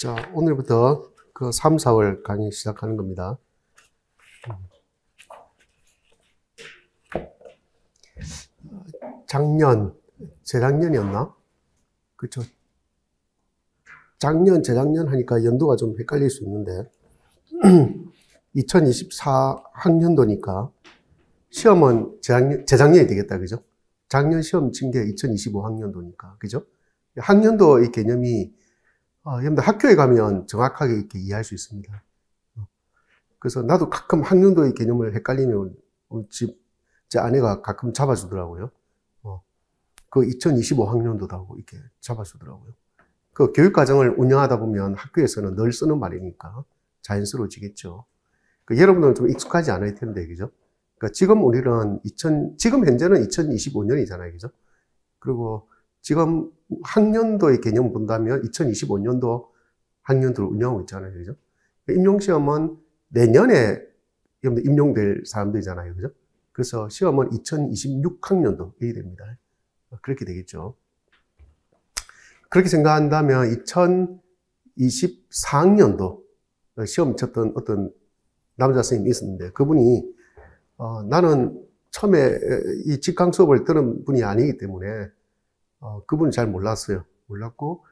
자, 오늘부터 그 3, 4월 강의 시작하는 겁니다. 작년, 재작년이었나? 그쵸. 작년, 재작년 하니까 연도가 좀 헷갈릴 수 있는데, 2024 학년도니까 시험은 재작년이 되겠다. 그죠? 작년 시험 친 게 2025 학년도니까. 그죠? 학년도의 개념이 여러분들 학교에 가면 정확하게 이렇게 이해할 수 있습니다. 그래서 나도 가끔 학년도의 개념을 헷갈리면 제 아내가 가끔 잡아주더라고요. 그 2025 학년도라고 이렇게 잡아주더라고요. 그 교육과정을 운영하다 보면 학교에서는 늘 쓰는 말이니까 자연스러워지겠죠. 여러분들은 좀 익숙하지 않을 텐데, 그죠? 그러니까 지금 우리는 지금 현재는 2025년이잖아요, 그죠? 그리고 지금 학년도의 개념을 본다면 2025년도 학년도를 운영하고 있잖아요, 그죠? 임용시험은 내년에 임용될 사람들이잖아요, 그죠? 그래서 시험은 2026 학년도에 됩니다. 그렇게 되겠죠. 그렇게 생각한다면 2024학년도 시험 쳤던 어떤 남자 선생님이 있었는데 그분이 나는 처음에 이 직강 수업을 들은 분이 아니기 때문에 그분은 잘 몰랐어요. 몰랐고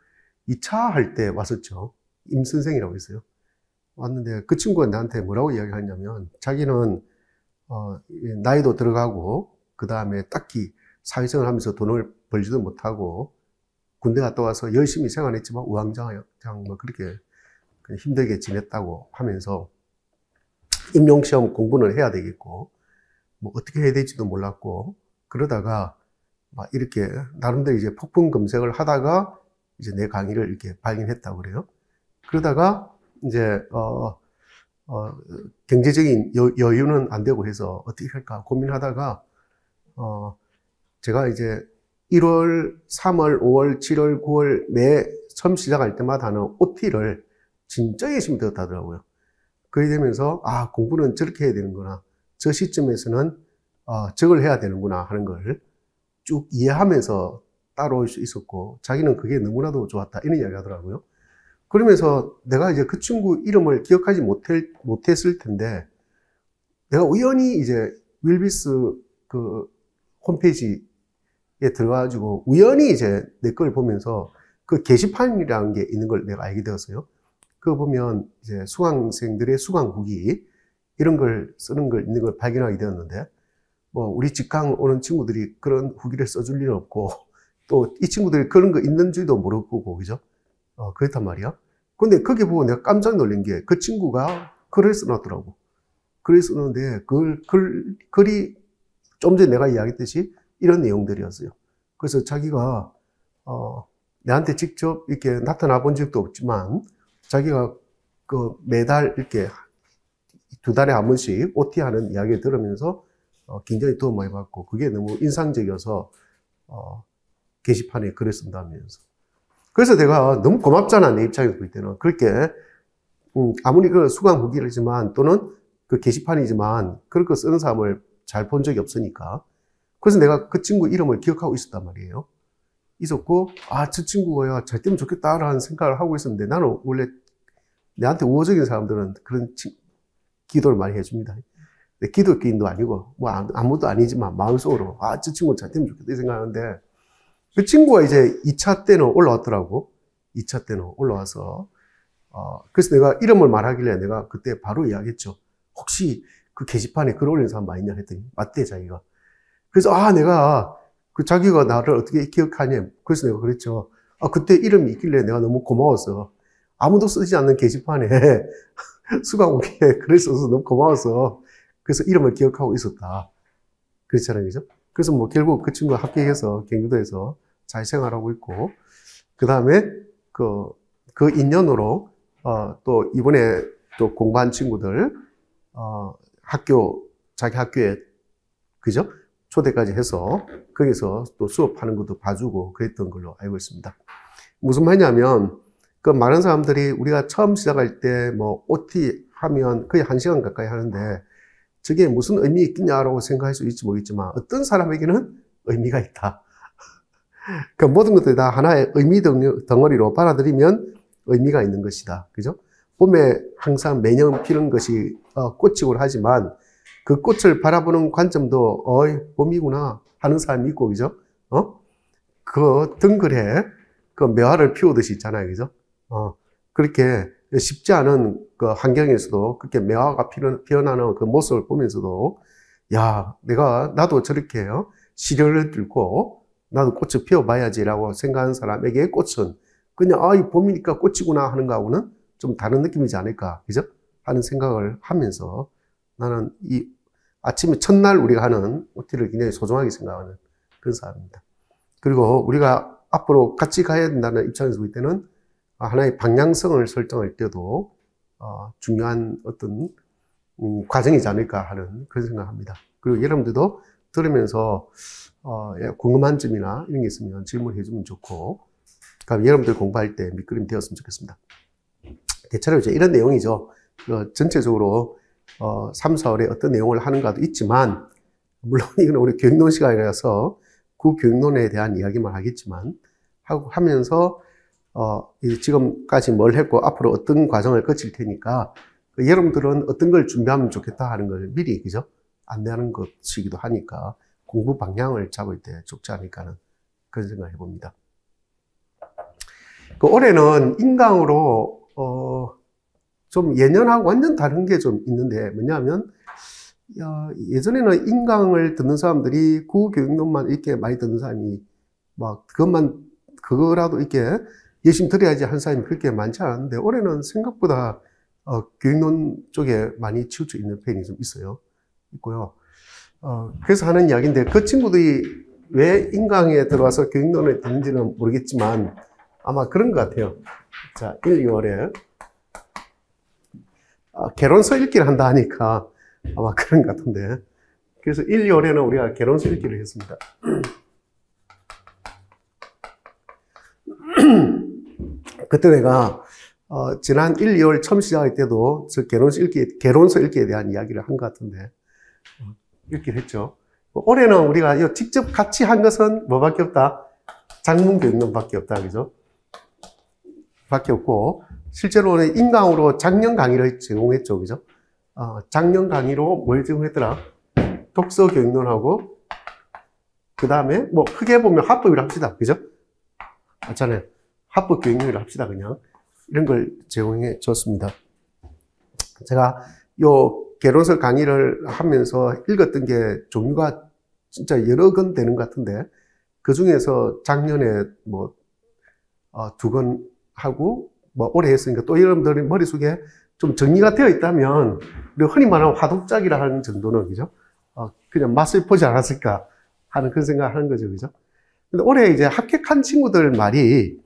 2차 할 때 왔었죠. 임 선생이라고 있어요. 왔는데 그 친구가 나한테 뭐라고 이야기하냐면 자기는 나이도 들어가고 그 다음에 딱히 사회생활 하면서 돈을 벌지도 못하고 군대 갔다 와서 열심히 생활했지만 우왕좌왕 뭐 그렇게 힘들게 지냈다고 하면서 임용시험 공부는 해야 되겠고 뭐 어떻게 해야 될지도 몰랐고 그러다가 막 이렇게 나름대로 이제 폭풍 검색을 하다가 이제 내 강의를 이렇게 발견했다고 그래요. 그러다가 이제 경제적인 여유는 안 되고 해서 어떻게 할까 고민하다가 제가 이제 1월, 3월, 5월, 7월, 9월 매 처음 시작할 때마다는 OT를 진짜 열심히 들었다더라고요. 그렇게 되면서 공부는 저렇게 해야 되는구나. 저 시점에서는 저걸 해야 되는구나 하는 걸 쭉 이해하면서 따라올 수 있었고 자기는 그게 너무나도 좋았다 이런 이야기 하더라고요. 그러면서 내가 이제 그 친구 이름을 기억하지 못했을 텐데 내가 우연히 이제 윌비스 그 홈페이지에 들어가가지고 우연히 이제 내 걸 보면서 그 게시판이라는 게 있는 걸 내가 알게 되었어요. 그거 보면 이제 수강생들의 수강 후기 이런 걸 쓰는 걸 있는 걸 발견하게 되었는데 뭐 우리 직강 오는 친구들이 그런 후기를 써줄 일은 없고 또 이 친구들이 그런 거 있는 줄도 모를 거고 그죠? 그렇단 말이야. 근데 거기 보고 내가 깜짝 놀란 게 그 친구가 글을 써놨더라고. 글을 썼는데 글이 좀 전에 내가 이야기했듯이 이런 내용들이었어요. 그래서 자기가 내한테 직접 이렇게 나타나 본 적도 없지만 자기가 그 매달 이렇게 2달에 한 번씩 OT하는 이야기를 들으면서 굉장히 도움 많이 받고 그게 너무 인상적이어서 게시판에 글을 쓴다면서. 그래서 내가 너무 고맙잖아, 내 입장에서 볼 때는. 그렇게 아무리 그 수강 후기이지만 또는 그 게시판이지만 그런 거 쓰는 사람을 잘 본 적이 없으니까. 그래서 내가 그 친구 이름을 기억하고 있었단 말이에요. 있었고 저 친구가 잘 되면 좋겠다라는 생각을 하고 있었는데 나는 원래 내한테 우호적인 사람들은 그런 기도를 많이 해줍니다. 기독교인도 아니고 뭐 아무도 아니지만 마음속으로 저 친구 잘 되면 좋겠다 생각하는데 그 친구가 이제 2차 때는 올라왔더라고. 2차 때는 올라와서 그래서 내가 이름을 말하길래 내가 그때 바로 이야기했죠. 혹시 그 게시판에 글 올린 사람 많이 있냐 했더니 맞대 자기가. 그래서 내가 그 자기가 나를 어떻게 기억하냐. 그래서 내가 그랬죠. 그때 이름이 있길래 내가 너무 고마웠어. 아무도 쓰지 않는 게시판에 수강 후기에 글을 써서 너무 고마워서 그래서 이름을 기억하고 있었다. 그렇잖아요, 그죠? 그래서 뭐 결국 그 친구가 합격해서 경기도에서 잘 생활하고 있고 그 다음에 그 인연으로 또 이번에 또 공부한 친구들 자기 학교에 그죠? 초대까지 해서 거기서 또 수업하는 것도 봐주고 그랬던 걸로 알고 있습니다. 무슨 말이냐면 그 많은 사람들이 우리가 처음 시작할 때 뭐 OT 하면 거의 1시간 가까이 하는데 저게 무슨 의미 있겠냐라고 생각할 수 있을지 모르겠지만 어떤 사람에게는 의미가 있다. 그 모든 것들이 다 하나의 의미 덩어리로 받아들이면 의미가 있는 것이다. 그죠? 봄에 항상 매년 피는 것이 꽃이고 하지만 그 꽃을 바라보는 관점도 봄이구나 하는 사람이 있고, 그죠? 그 등글에 그 매화를 피우듯이 있잖아요. 그죠? 그렇게 쉽지 않은 그 환경에서도 그렇게 매화가 피어나는 그 모습을 보면서도 야, 나도 저렇게 시련을 들고 나도 꽃을 피워봐야지라고 생각하는 사람에게 꽃은 그냥 이 봄이니까 꽃이구나 하는 거하고는 좀 다른 느낌이지 않을까, 그죠? 하는 생각을 하면서 나는 이 아침에 첫날 우리가 하는 OT를 굉장히 소중하게 생각하는 그런 사람입니다. 그리고 우리가 앞으로 같이 가야 된다는 입장에서 볼 때는 하나의 방향성을 설정할 때도 중요한 어떤 과정이지 않을까 하는 그런 생각을 합니다. 그리고 여러분들도 들으면서 궁금한 점이나 이런 게 있으면 질문해 주면 좋고, 그럼 여러분들 공부할 때 밑그림 되었으면 좋겠습니다. 대체로 이제 이런 내용이죠. 전체적으로 3, 4월에 어떤 내용을 하는가도 있지만, 물론 이건 우리 교육론 시간이라서 그 교육론에 대한 이야기만 하겠지만 하면서 지금까지 뭘 했고 앞으로 어떤 과정을 거칠 테니까 여러분들은 어떤 걸 준비하면 좋겠다 하는 걸 미리, 그죠? 안내하는 것이기도 하니까 공부 방향을 잡을 때 좋지 않을까 하는 그런 생각을 해봅니다. 올해는 인강으로 좀 예년하고 완전 다른 게 좀 있는데 뭐냐면 예전에는 인강을 듣는 사람들이 구교육론만 이렇게 많이 듣는 사람이 막 그거라도 이렇게 열심히 들어야지 한 사람이 그렇게 많지 않았는데 올해는 생각보다 교육론 쪽에 많이 치우쳐 있는 편이 좀 있고요. 그래서 하는 이야기인데 그 친구들이 왜 인강에 들어와서 교육론을 듣는지는 모르겠지만 아마 그런 것 같아요. 자, 1, 2월에 개론서 읽기를 한다 하니까 아마 그런 것 같은데, 그래서 1, 2월에는 우리가 개론서 읽기를 했습니다. 그때 내가 지난 1, 2월 처음 시작할 때도 저 개론서 읽기에 대한 이야기를 한 것 같은데 읽기를 했죠. 올해는 우리가 직접 같이 한 것은 뭐밖에 없다? 장문교육론밖에 없다, 그죠? 밖에 없고, 실제로는 인강으로 작년 강의를 제공했죠, 그죠? 작년 강의로 뭘 제공했더라? 독서교육론하고, 그 다음에, 크게 보면 합법이라 합시다, 그죠? 맞잖아요. 합법교육론이라 합시다, 그냥. 이런 걸 제공해 줬습니다. 제가 개론서 강의를 하면서 읽었던 게 종류가 진짜 여러 권 되는 것 같은데, 그 중에서 작년에 2권 하고, 올해 했으니까 또 여러분들의 머릿속에 좀 정리가 되어 있다면, 우리가 흔히 말하는 화독작이라 하는 정도는, 그죠? 그냥 맛을 보지 않았을까 하는 그런 생각을 하는 거죠, 그죠? 근데 올해 이제 합격한 친구들 말이,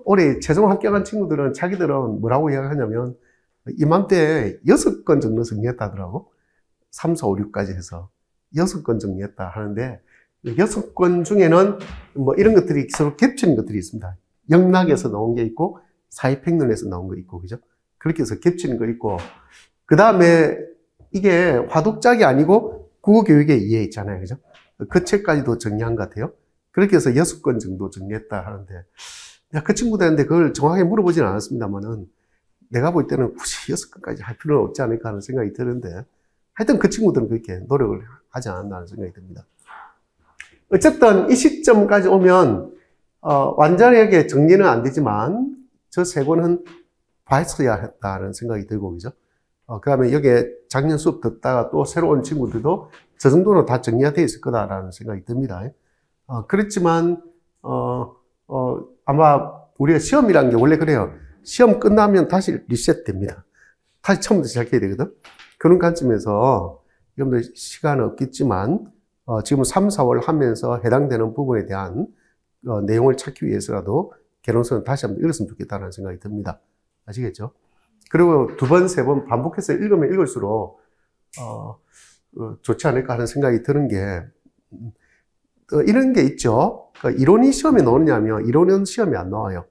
올해 최종 합격한 친구들은 자기들은 뭐라고 이야기하냐면, 이맘때 6권 정도 정리했다 하더라고. 3, 4, 5, 6까지 해서 6권 정리했다 하는데, 6권 중에는 이런 것들이 서로 겹치는 것들이 있습니다. 영락에서 나온 게 있고, 사회평론에서 나온 거 있고, 그죠? 그렇게 해서 겹치는 거 있고, 그 다음에 이게 화독작이 아니고 국어교육의 이해 있잖아요, 그죠? 그 책까지도 정리한 것 같아요. 그렇게 해서 6권 정도 정리했다 하는데, 그 친구들한테 그걸 정확하게 물어보진 않았습니다만은, 내가 볼 때는 굳이 6권까지 할 필요는 없지 않을까 하는 생각이 드는데, 하여튼 그 친구들은 그렇게 노력을 하지 않았나 하는 생각이 듭니다. 어쨌든 이 시점까지 오면, 완전하게 정리는 안 되지만, 저 3권은 봤어야 했다는 생각이 들고, 그죠? 그 다음에 여기에 작년 수업 듣다가 또 새로 온 친구들도 저 정도는 다 정리가 되어 있을 거다라는 생각이 듭니다. 그렇지만, 아마 우리가 시험이라는 게 원래 그래요. 시험 끝나면 다시 리셋 됩니다. 다시 처음부터 시작해야 되거든. 그런 관점에서 여러분들 시간은 없겠지만, 지금 3, 4월 하면서 해당되는 부분에 대한 내용을 찾기 위해서라도 개론서는 다시 한번 읽었으면 좋겠다는 생각이 듭니다. 아시겠죠? 그리고 2번, 3번 반복해서 읽으면 읽을수록 좋지 않을까 하는 생각이 드는 게 이런 게 있죠. 그러니까 이론이 시험에 나오느냐면 이론은 시험에 안 나와요.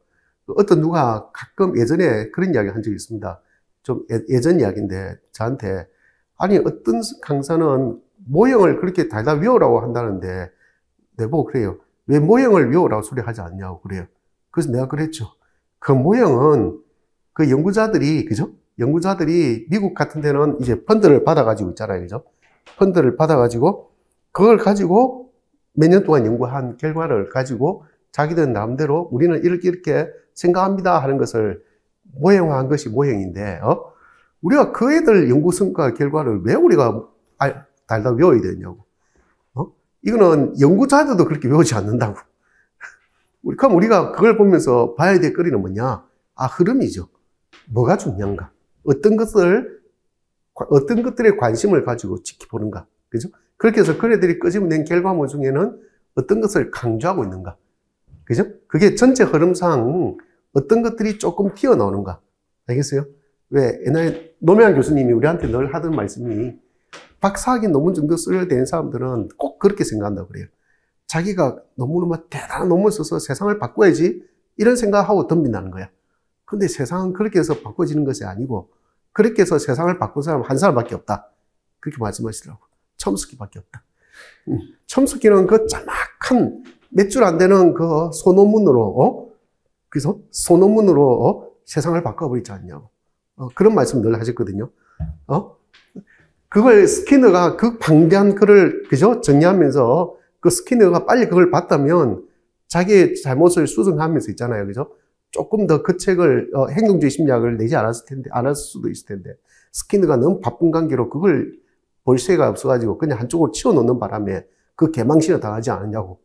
어떤 누가 가끔 예전에 그런 이야기 한 적이 있습니다. 좀 예전 이야기인데 저한테 아니 어떤 강사는 모형을 그렇게 달달 외우라고 한다는데 내보고 그래요. 왜 모형을 외우라고 소리 하지 않냐고 그래요. 그래서 내가 그랬죠. 그 모형은 그 연구자들이, 그죠? 연구자들이 미국 같은 데는 이제 펀드를 받아가지고 있잖아요. 그죠? 펀드를 받아가지고 그걸 가지고 몇 년 동안 연구한 결과를 가지고 자기들 나름대로 우리는 이렇게 생각합니다 하는 것을 모형화한 것이 모형인데, 우리가 그 애들 연구 성과 결과를 왜 우리가 달달 외워야 되냐고. 이거는 연구자들도 그렇게 외우지 않는다고. 그럼 우리가 그걸 보면서 봐야 될 거리는 뭐냐? 흐름이죠. 뭐가 중요한가? 어떤 것들에 관심을 가지고 지켜보는가? 그죠? 그렇게 해서 그네들이 끄집어낸 결과물 중에는 어떤 것을 강조하고 있는가? 그죠? 그게 전체 흐름상 어떤 것들이 조금 튀어나오는가? 알겠어요? 왜 옛날에 노무현 교수님이 우리한테 늘 하던 말씀이 박사학위 논문 정도 써야 되는 사람들은 꼭 그렇게 생각한다고 그래요. 자기가 너무너무 대단한 논문 써서 세상을 바꿔야지 이런 생각하고 덤빈다는 거야. 근데 세상은 그렇게 해서 바꿔지는 것이 아니고 그렇게 해서 세상을 바꾼 사람 한 사람밖에 없다. 그렇게 말씀하시더라고. 첨스키밖에 없다. 첨스키는 그 짤막한 몇 줄 안 되는 그 소논문으로 그래서 소논문으로 세상을 바꿔버리지 않냐고. 그런 말씀 늘 하셨거든요. 그걸 스키너가 그 방대한 글을 그죠? 정리하면서 그 스키너가 빨리 그걸 봤다면 자기의 잘못을 수정하면서 있잖아요. 그죠? 조금 더 그 책을 행동주의 심리학을 내지 않았을 수도 있을 텐데 스키너가 너무 바쁜 관계로 그걸 볼 새가 없어가지고 그냥 한쪽으로 치워놓는 바람에 그 개망신을 당하지 않았냐고.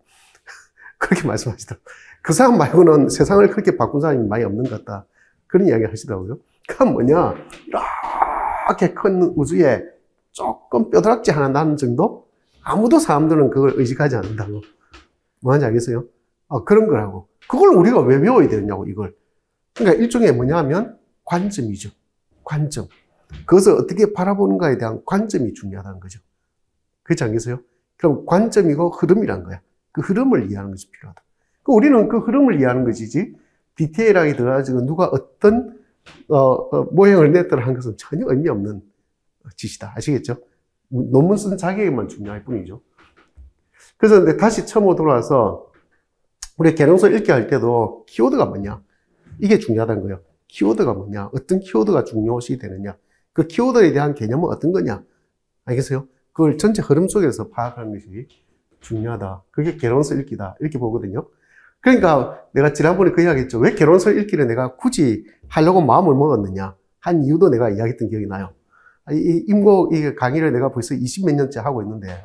그렇게 말씀하시더라고요. 그 사람 말고는 세상을 그렇게 바꾼 사람이 많이 없는 것 같다. 그런 이야기 하시더라고요. 그건 뭐냐? 이렇게 큰 우주에 조금 뼈다락지 하나 나는 정도? 아무도 사람들은 그걸 의식하지 않는다고. 뭐 하는지 알겠어요? 그런 거라고. 그걸 우리가 왜 배워야 되느냐고, 이걸. 그러니까 일종의 뭐냐 하면 관점이죠. 관점. 그것을 어떻게 바라보는가에 대한 관점이 중요하다는 거죠. 그렇지 않겠어요? 그럼 관점이고 흐름이란 거야. 그 흐름을 이해하는 것이 필요하다. 우리는 그 흐름을 이해하는 것이지, 디테일하게 들어가지고 누가 어떤, 모형을 냈더라 한 것은 전혀 의미 없는 짓이다. 아시겠죠? 논문 쓴 자기에게만 중요할 뿐이죠. 그래서 근데 다시 처음으로 돌아와서, 우리 개론서 읽기 할 때도 키워드가 뭐냐? 이게 중요하다는 거예요. 키워드가 뭐냐? 어떤 키워드가 중요시 되느냐? 그 키워드에 대한 개념은 어떤 거냐? 알겠어요? 그걸 전체 흐름 속에서 파악하는 것이 중요하다. 그게 개론서 읽기다. 이렇게 보거든요. 그러니까 내가 지난번에 그 이야기 했죠. 왜 개론서 읽기를 내가 굳이 하려고 마음을 먹었느냐? 한 이유도 내가 이야기했던 기억이 나요. 임곡 강의를 내가 벌써 20몇 년째 하고 있는데,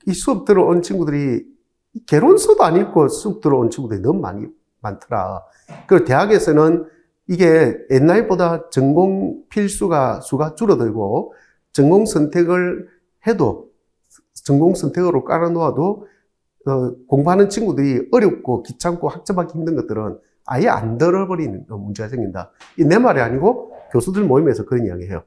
이 수업 들어온 친구들이 개론서도 안 읽고 수업 들어온 친구들이 너무 많더라. 그리고 대학에서는 이게 옛날보다 전공 수가 줄어들고, 전공 선택을 해도, 전공 선택으로 깔아놓아도, 공부하는 친구들이 어렵고 귀찮고 학점하기 힘든 것들은 아예 안 들어버리는 문제가 생긴다. 이 내 말이 아니고 교수들 모임에서 그런 이야기 해요.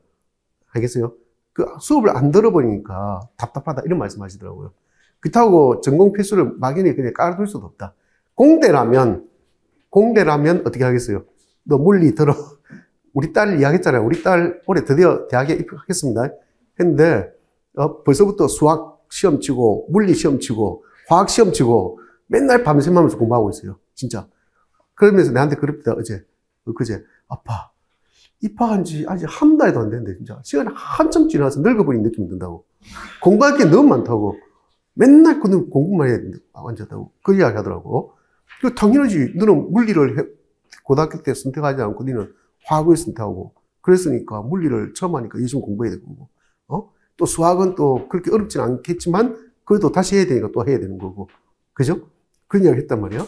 알겠어요? 그 수업을 안 들어버리니까 답답하다. 이런 말씀 하시더라고요. 그렇다고 전공 필수를 막연히 그냥 깔아둘 수도 없다. 공대라면 어떻게 하겠어요? 너 물리 들어. 우리 딸 이야기했잖아요. 우리 딸 올해 드디어 대학에 입학하겠습니다. 했는데, 벌써부터 수학 시험 치고, 물리 시험 치고, 화학 시험 치고, 맨날 밤샘하면서 공부하고 있어요. 진짜. 그러면서 나한테 그럽니다. 그제. 아빠, 입학한 지 아직 한 달도 안 됐는데, 진짜. 시간이 한참 지나서 늙어버린 느낌이 든다고. 공부할 게 너무 많다고. 맨날 그는 공부만 해야 앉았다고. 그 이야기 하더라고. 당연하지. 너는 물리를 고등학교 때 선택하지 않고, 너는 화학을 선택하고. 그랬으니까, 물리를 처음 하니까 열심히 공부해야 되고. 또 수학은 또 그렇게 어렵진 않겠지만, 그래도 다시 해야 되니까 또 해야 되는 거고. 그죠? 그런 이야기 했단 말이야.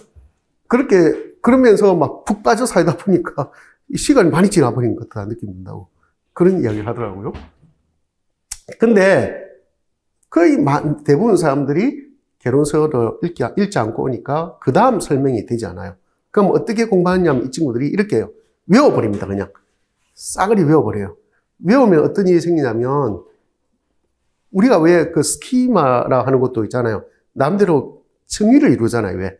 그러면서 막 푹 빠져 살다 보니까 시간이 많이 지나버린 것 같다는 느낌이 든다고. 그런 이야기를 하더라고요. 근데 거의 대부분 사람들이 개론서를 읽지 않고 오니까 그 다음 설명이 되지 않아요. 그럼 어떻게 공부하느냐면 이 친구들이 이렇게 해요. 외워버립니다, 그냥. 싸그리 외워버려요. 외우면 어떤 일이 생기냐면 우리가 왜 그 스키마라 하는 것도 있잖아요. 남대로 층위를 이루잖아요. 왜?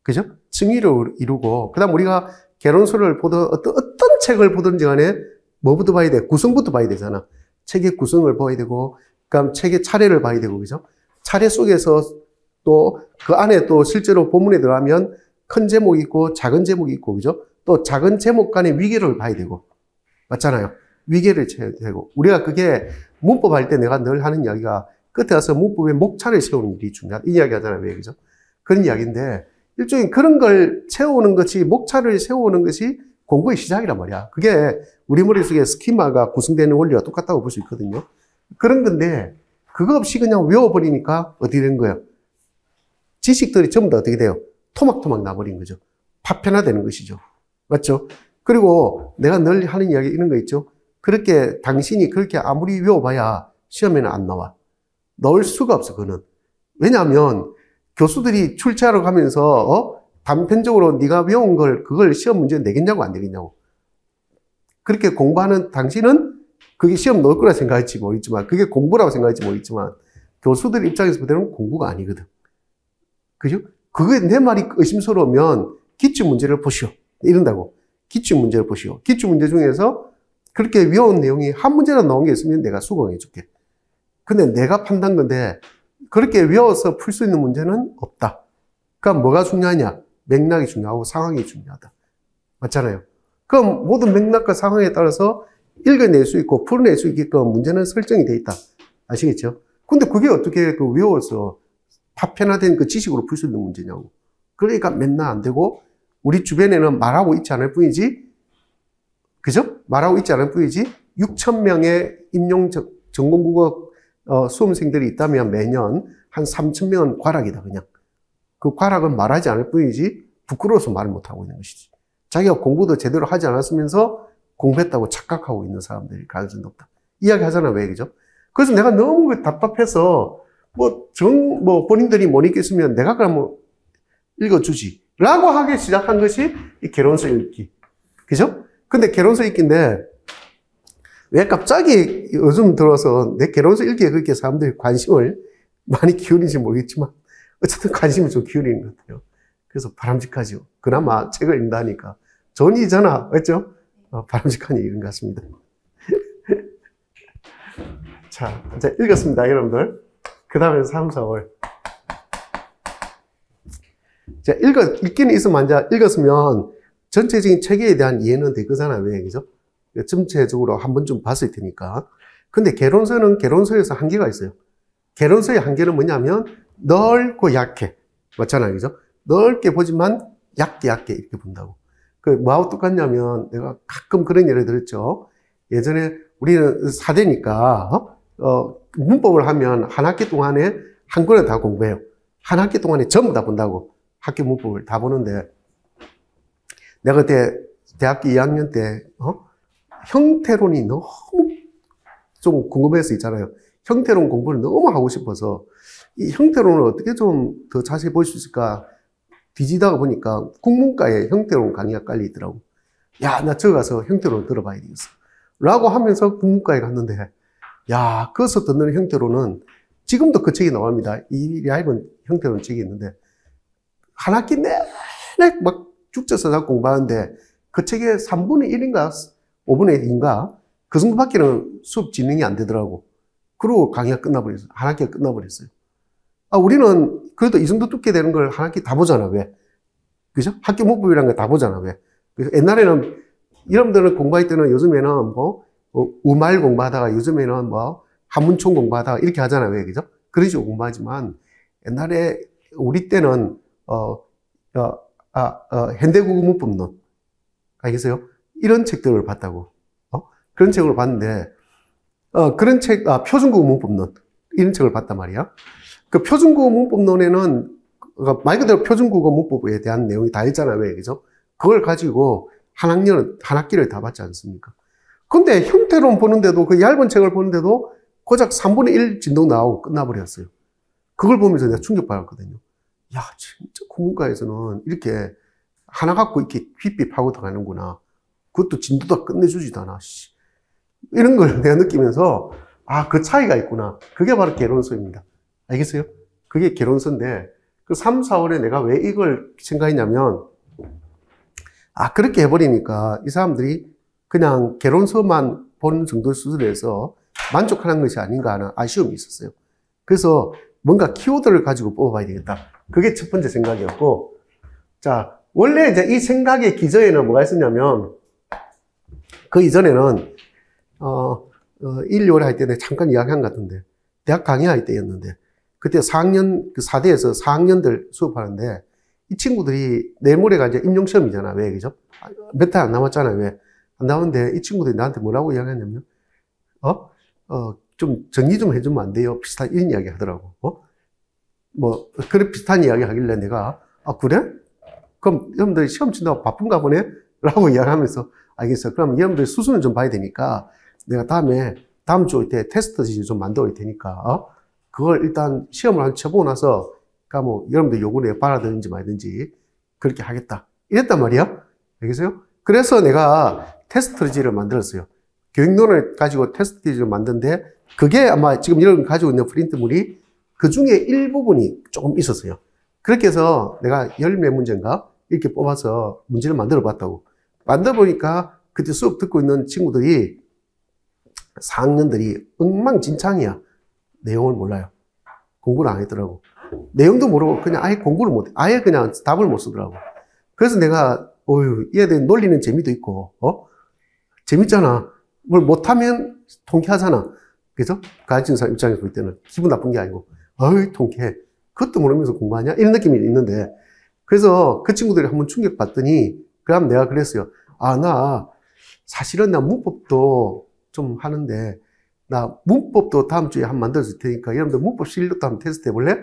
그죠? 층위를 이루고, 그 다음 우리가 개론서를 보든 어떤 책을 보든지 간에 뭐부터 봐야 돼? 구성부터 봐야 되잖아. 책의 구성을 봐야 되고, 그 다음 책의 차례를 봐야 되고, 그죠? 차례 속에서 또 그 안에 또 실제로 본문에 들어가면 큰 제목이 있고 작은 제목이 있고, 그죠? 또 작은 제목 간의 위계를 봐야 되고, 맞잖아요. 위계를 쳐야 되고. 우리가 그게 문법 할 때 내가 늘 하는 이야기가 끝에 가서 문법의 목차를 세우는 일이 중요하다. 이 이야기 하잖아요. 왜, 그죠? 그런 이야기인데, 일종의 그런 걸 채우는 것이, 목차를 세우는 것이 공부의 시작이란 말이야. 그게 우리 머릿속에 스키마가 구성되는 원리와 똑같다고 볼 수 있거든요. 그런 건데, 그거 없이 그냥 외워버리니까 어떻게 된 거예요? 지식들이 전부 다 어떻게 돼요? 토막토막 나버린 거죠. 파편화되는 것이죠. 맞죠? 그리고 내가 늘 하는 이야기 이런 거 있죠? 그렇게, 당신이 그렇게 아무리 외워봐야 시험에는 안 나와. 넣을 수가 없어, 그거는. 왜냐하면, 교수들이 출제하러 가면서, 단편적으로 네가 외운 걸, 그걸 시험 문제 내겠냐고 안 되겠냐고. 그렇게 공부하는 당신은 그게 시험 넣을 거라 생각할지 모르겠지만, 그게 공부라고 생각할지 모르겠지만, 교수들 입장에서 보면 공부가 아니거든. 그죠? 그게 내 말이 의심스러우면 기출 문제를 보시오. 이런다고. 기출 문제를 보시오. 기출 문제 중에서 그렇게 외운 내용이 한 문제나 나온 게 있으면 내가 수긍해 줄게. 근데 내가 판단 건데, 그렇게 외워서 풀 수 있는 문제는 없다. 그러니까 뭐가 중요하냐? 맥락이 중요하고 상황이 중요하다. 맞잖아요. 그럼 모든 맥락과 상황에 따라서 읽어낼 수 있고 풀어낼 수 있게끔 문제는 설정이 돼 있다. 아시겠죠? 근데 그게 어떻게 그 외워서 파편화된 그 지식으로 풀 수 있는 문제냐고. 그러니까 맨날 안 되고, 우리 주변에는 말하고 있지 않을 뿐이지, 그죠? 말하고 있지 않을 뿐이지, 6,000명의 임용 전공국어 수험생들이 있다면 매년 한 3,000명은 과락이다, 그냥. 그 과락은 말하지 않을 뿐이지, 부끄러워서 말을 못하고 있는 것이지. 자기가 공부도 제대로 하지 않았으면서 공부했다고 착각하고 있는 사람들이 가능성이 높다. 이야기 하잖아, 왜, 그죠? 그래서 내가 너무 답답해서, 본인들이 못 읽겠으면 내가 그럼 읽어주지. 라고 하기 시작한 것이 이 개론서 읽기. 그죠? 근데 개론서 읽기인데, 왜 갑자기 요즘 들어서 내 개론서 읽기에 그렇게 사람들이 관심을 많이 기울이는지 모르겠지만, 어쨌든 관심을 좀 기울이는 것 같아요. 그래서 바람직하죠. 그나마 책을 읽는다니까. 좋은 일이잖아. 맞죠? 바람직한 일인 것 같습니다. 자, 이제 읽었습니다, 여러분들. 그 다음에 3, 4월. 자, 읽기는 있으면 앉아. 읽었으면 전체적인 체계에 대한 이해는 될 거잖아요. 왜, 그죠? 전체적으로 한 번쯤 봤을 테니까. 근데 개론서는 개론서에서 한계가 있어요. 개론서의 한계는 뭐냐면 넓고 약해. 맞잖아요. 그죠? 넓게 보지만 얇게 이렇게 본다고. 그 뭐하고 똑같냐면 내가 가끔 그런 예를 들었죠. 예전에 우리는 사대니까 문법을 하면 한 학기 동안에 한 권을 다 공부해요. 한 학기 동안에 전부 다 본다고. 학교 문법을 다 보는데, 내가 그때 대학교 2학년 때 형태론이 너무 좀 궁금해서 있잖아요. 형태론 공부를 너무 하고 싶어서 이 형태론을 어떻게 좀 더 자세히 볼 수 있을까 뒤지다가 보니까 국문과에 형태론 강의가 깔려 있더라고. 야, 나 저기 가서 형태론 들어봐야 되겠어. 라고 하면서 국문과에 갔는데, 야, 거기서 듣는 형태론은 지금도 그 책이 나옵니다. 이 얇은 형태론 책이 있는데, 한 학기 내내 막 죽져서 공부하는데, 그 책의 3분의 1인가 5분의 1인가 그 정도밖에는 수업 진행이 안 되더라고. 그러고 강의가 끝나버렸어요. 한 학기가 끝나버렸어요. 우리는 그래도 이 정도 두께 되는 걸 한 학기 다 보잖아, 왜? 그죠? 학교 문법이라는 거 다 보잖아, 왜? 그래서 옛날에는, 여러분들은 공부할 때는 요즘에는 우말 공부하다가 요즘에는 한문총 공부하다가 이렇게 하잖아요, 왜? 그죠? 그런 식으로 공부하지만, 옛날에 우리 때는, 현대국어 문법론. 알겠어요? 이런 책들을 봤다고. 그런 책을 봤는데, 그런 책, 표준국어 문법론. 이런 책을 봤단 말이야. 그 표준국어 문법론에는 말 그대로 표준국어 문법에 대한 내용이 다 있잖아요. 왜, 그죠? 그걸 가지고 한 학기를 다 봤지 않습니까? 근데 형태론 보는데도, 그 얇은 책을 보는데도 고작 3분의 1 진도 나오고 끝나버렸어요. 그걸 보면서 내가 충격받았거든요. 야, 진짜 국문과에서는 이렇게 하나 갖고 이렇게 휘삐 파고 들어가는구나. 그것도 진도도 끝내주지도 않아. 이런 걸 내가 느끼면서, 그 차이가 있구나. 그게 바로 개론서입니다. 알겠어요? 그게 개론서인데, 그 3, 4월에 내가 왜 이걸 생각했냐면, 그렇게 해버리니까 이 사람들이 그냥 개론서만 보는 정도의 수준에서 만족하는 것이 아닌가 하는 아쉬움이 있었어요. 그래서 뭔가 키워드를 가지고 뽑아봐야 되겠다. 그게 첫 번째 생각이었고, 자, 원래 이제 이 생각의 기저에는 뭐가 있었냐면, 그 이전에는, 1, 2월 할 때 내가 잠깐 이야기한 것 같은데, 대학 강의할 때였는데, 그때 4학년, 그 4대에서 4학년들 수업하는데, 이 친구들이 내일 모레가 이제 임용시험이잖아. 왜, 그죠? 몇 달 안 남았잖아. 왜? 안 남았는데, 이 친구들이 나한테 뭐라고 이야기했냐면, 좀 정리 좀 해주면 안 돼요? 비슷한 이런 이야기 하더라고. 뭐, 그래 비슷한 이야기 하길래 내가, 그래? 그럼 여러분들 시험 친다고 바쁜가 보네? 라고 이야기하면서, 알겠어. 그럼 여러분들 수준을 좀 봐야 되니까, 내가 다음 주 올 때 테스트지 좀 만들어 올 테니까, 그걸 일단 시험을 한 쳐보고 나서, 그니까 뭐, 여러분들 요구를 받아들인지 말든지, 그렇게 하겠다. 이랬단 말이야? 알겠어요? 그래서 내가 테스트지를 만들었어요. 교육론을 가지고 테스트지를 만드는데, 그게 아마 지금 여러분 가지고 있는 프린트물이 그 중에 일부분이 조금 있었어요. 그렇게 해서 내가 10몇 문제인가? 이렇게 뽑아서 문제를 만들어 봤다고. 만들어 보니까 그때 수업 듣고 있는 친구들이 4학년들이 엉망진창이야. 내용을 몰라요. 공부를 안 했더라고. 내용도 모르고 그냥 아예 공부를 못해. 아예 그냥 답을 못 쓰더라고. 그래서 내가, 얘들 놀리는 재미도 있고, 재밌잖아. 뭘 못하면 통쾌하잖아. 그죠? 가르치는 사람 입장에서 볼 때는 기분 나쁜 게 아니고, 통쾌해. 그것도 모르면서 공부하냐? 이런 느낌이 있는데, 그래서 그 친구들이 한번 충격받더니, 그럼 내가 그랬어요. 사실은 나 문법도 좀 하는데, 나 문법도 다음 주에 한번 만들어줄 테니까, 여러분들 문법 실력도 한번 테스트 해볼래?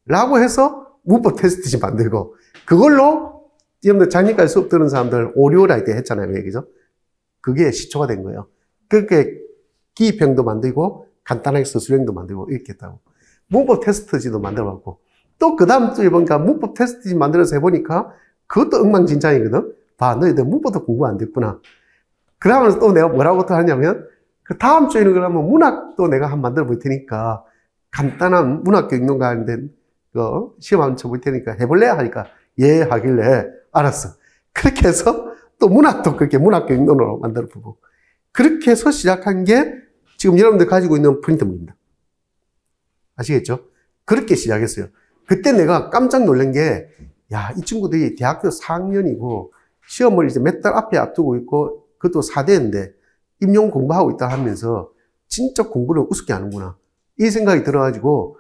라고 해서 문법 테스트지 만들고, 그걸로 여러분들 작년까지 수업 들은 사람들 5, 6월 할 때 했잖아요. 그죠? 그게 시초가 된 거예요. 그렇게 기입형도 만들고, 간단하게 서술형도 만들고, 이렇게 했다고. 문법 테스트지도 만들어봤고, 또 그 다음 주에 보니까 문법 테스트지 만들어서 해보니까, 그것도 엉망진창이거든? 너희들 문법도 공부 안 됐구나. 그러면서 또 내가 뭐라고 또 하냐면, 그 다음 주에는 그러면 문학도 내가 한번 만들어 볼 테니까, 간단한 문학교육론가 하는데, 시험 한번 쳐볼 테니까 해볼래? 하니까, 예, 하길래, 알았어. 그렇게 해서 또 문학도 그렇게 문학교육론으로 만들어 보고, 그렇게 해서 시작한 게 지금 여러분들 가지고 있는 프린트물입니다. 아시겠죠? 그렇게 시작했어요. 그때 내가 깜짝 놀란 게, 이 친구들이 대학교 4학년이고, 시험을 이제 몇 달 앞에 앞두고 있고, 그것도 4대인데, 임용 공부하고 있다 하면서, 진짜 공부를 우습게 하는구나. 이 생각이 들어가지고,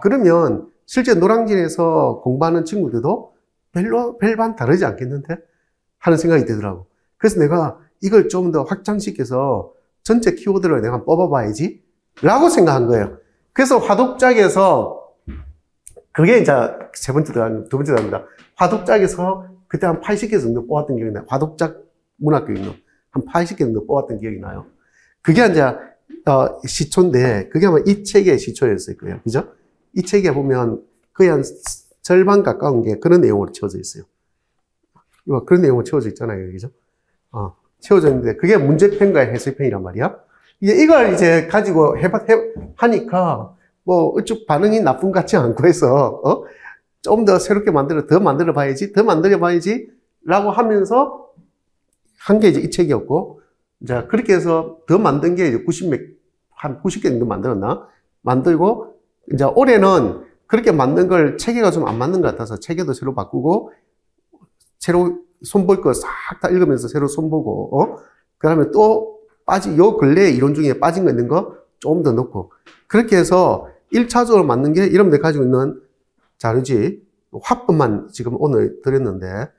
그러면 실제 노량진에서 공부하는 친구들도 별반 다르지 않겠는데? 하는 생각이 들더라고. 그래서 내가 이걸 좀 더 확장시켜서 전체 키워드를 내가 뽑아봐야지? 라고 생각한 거예요. 그래서 화독작에서, 그게 이제 두 번째 답입니다. 화독작에서 그때 한 80개 정도 뽑았던 기억이 나요. 화독작 문학교육론. 한 80개 정도 뽑았던 기억이 나요. 그게 이제, 시초인데, 그게 아마 이 책의 시초였을 거예요. 그죠? 이 책에 보면 거의 한 절반 가까운 게 그런 내용으로 채워져 있어요. 그런 내용으로 채워져 있잖아요. 그죠? 채워져 있는데, 그게 문제편과 해설편이란 말이야. 이걸 이제 가지고 하니까, 뭐, 어쩌 반응이 나쁜 것 같지 않고 해서, 좀 더 새롭게 더 만들어 봐야지, 라고 하면서 한 게 이제 이 책이었고, 자, 그렇게 해서 더 만든 게 이제 한 90개 정도 만들었나? 만들고, 이제 올해는 그렇게 만든 걸 체계가 좀 안 맞는 것 같아서 체계도 새로 바꾸고, 새로 손볼 거 싹 다 읽으면서 새로 손보고, 그 다음에 또 요 근래에 이론 중에 빠진 거 있는 거 조금 더 넣고, 그렇게 해서 1차적으로 만든 게 여러분들 가지고 있는 자료지, 화법만 지금 오늘 드렸는데,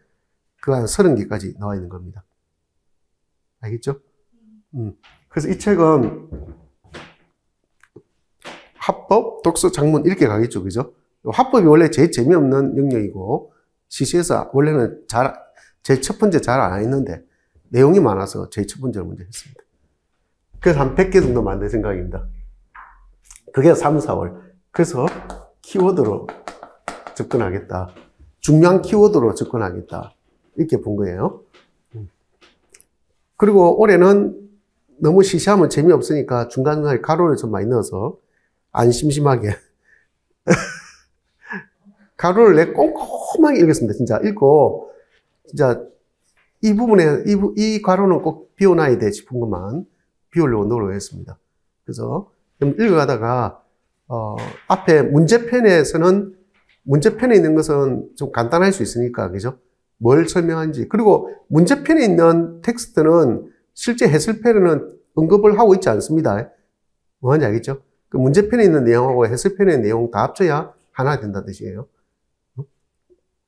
그 한 30개까지 나와 있는 겁니다. 알겠죠? 그래서 이 책은 화법, 독서, 작문 이렇게 가겠죠. 그죠? 화법이 원래 제일 재미없는 영역이고, 시시해서 원래는 제일 첫 번째 잘 안 했는데, 내용이 많아서 제일 첫 번째로 먼저 했습니다. 그래서 한 100개 정도 만들 생각입니다. 그게 3, 4월. 그래서 키워드로 접근하겠다. 중요한 키워드로 접근하겠다. 이렇게 본 거예요. 그리고 올해는 너무 시시하면 재미없으니까 중간중간에 가로를 좀 많이 넣어서 안 심심하게 가로를 내 꼼꼼하게 읽었습니다. 진짜 읽고 진짜 이 부분에 이 가로는 꼭 비워놔야 돼 싶은 것만 비우려고 노력했습니다. 그래서 읽어가다가 앞에 문제편에 있는 것은 좀 간단할 수 있으니까 그죠? 뭘 설명하는지. 그리고 문제편에 있는 텍스트는 실제 해설편에는 언급을 하고 있지 않습니다. 뭐하는지 알겠죠? 그 문제편에 있는 내용하고 해설편에 있는 내용 다 합쳐야 하나 된다는 뜻이에요.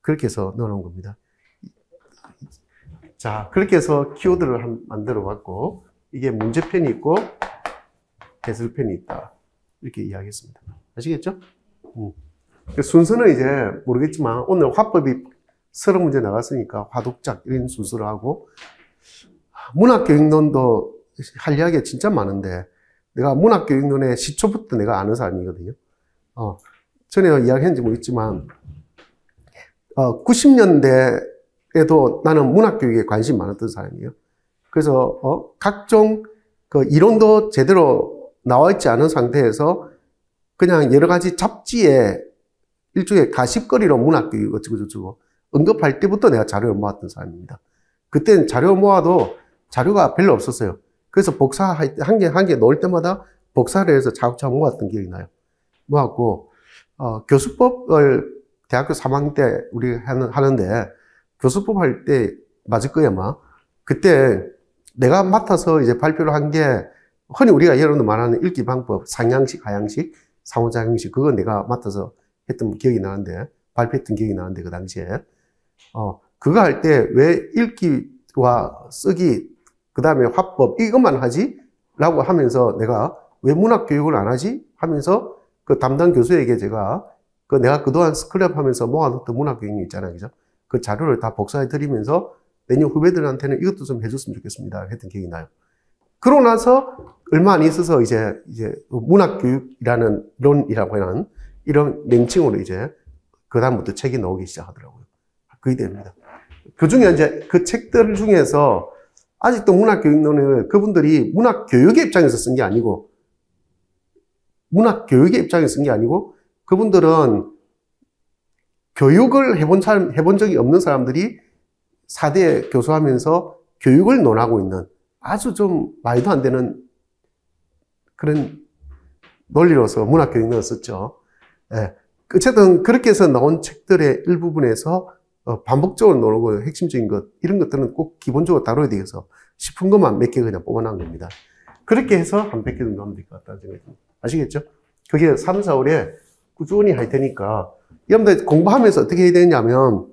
그렇게 해서 넣어놓은 겁니다. 자, 그렇게 해서 키워드를 만들어 봤고, 이게 문제편이 있고, 해설편이 있다. 이렇게 이야기했습니다. 아시겠죠? 순서는 이제 모르겠지만, 오늘 화법이 서너 문제 나갔으니까, 화독작 이런 순서로 하고, 문학교육론도 할 이야기가 진짜 많은데, 내가 문학교육론의 시초부터 내가 아는 사람이거든요. 전에 이야기했는지 모르겠지만, 90년대에도 나는 문학교육에 관심이 많았던 사람이에요. 그래서, 각종 그 이론도 제대로 나와 있지 않은 상태에서 그냥 여러 가지 잡지에 일종의 가십거리로 문학교육 어쩌고저쩌고 언급할 때부터 내가 자료를 모았던 사람입니다. 그때는 자료 모아도 자료가 별로 없었어요. 그래서 복사 한 개 넣을 때마다 복사를 해서 차곡차곡 모았던 기억이 나요. 모았고, 교수법을 대학교 3학년 때 우리 하는데, 교수법 할 때 맞을 거야, 아마. 그때 내가 맡아서 이제 발표를 한 게, 흔히 우리가 여러분들 말하는 읽기 방법, 상향식, 하향식, 상호작용식, 그거 내가 맡아서 했던 기억이 나는데, 발표했던 기억이 나는데, 그 당시에. 그거 할 때 왜 읽기와 쓰기, 그 다음에 화법, 이것만 하지? 라고 하면서 내가 왜 문학교육을 안 하지? 하면서 그 담당 교수에게 제가 내가 그동안 스크랩 하면서 모아놓던 문학교육이 있잖아요. 그죠? 그 자료를 다 복사해 드리면서 내년 후배들한테는 이것도 좀 해줬으면 좋겠습니다. 했던 기억이 나요. 그러고 나서 얼마 안 있어서 이제 문학교육이라는 이론이라고 하는 이런 명칭으로 이제 그다음부터 책이 나오기 시작하더라고요. 그게 됩니다. 그 중에 이제 그 책들 중에서 아직도 문학교육론을 그분들이 문학교육의 입장에서 쓴 게 아니고 그분들은 교육을 해본 적이 없는 사람들이 4대 교수하면서 교육을 논하고 있는 아주 좀 말도 안 되는 그런 논리로서 문학교육론을 썼죠. 예. 어쨌든 그렇게 해서 나온 책들의 일부분에서 반복적으로 나오고 핵심적인 것, 이런 것들은 꼭 기본적으로 다뤄야 되겠어. 싶은 것만 몇 개 그냥 뽑아놓은 겁니다. 그렇게 해서 한 100개 정도 하면 될 것 같다는 생각이 듭니다. 아시겠죠? 그게 3, 4월에 꾸준히 할 테니까, 여러분들 공부하면서 어떻게 해야 되냐면,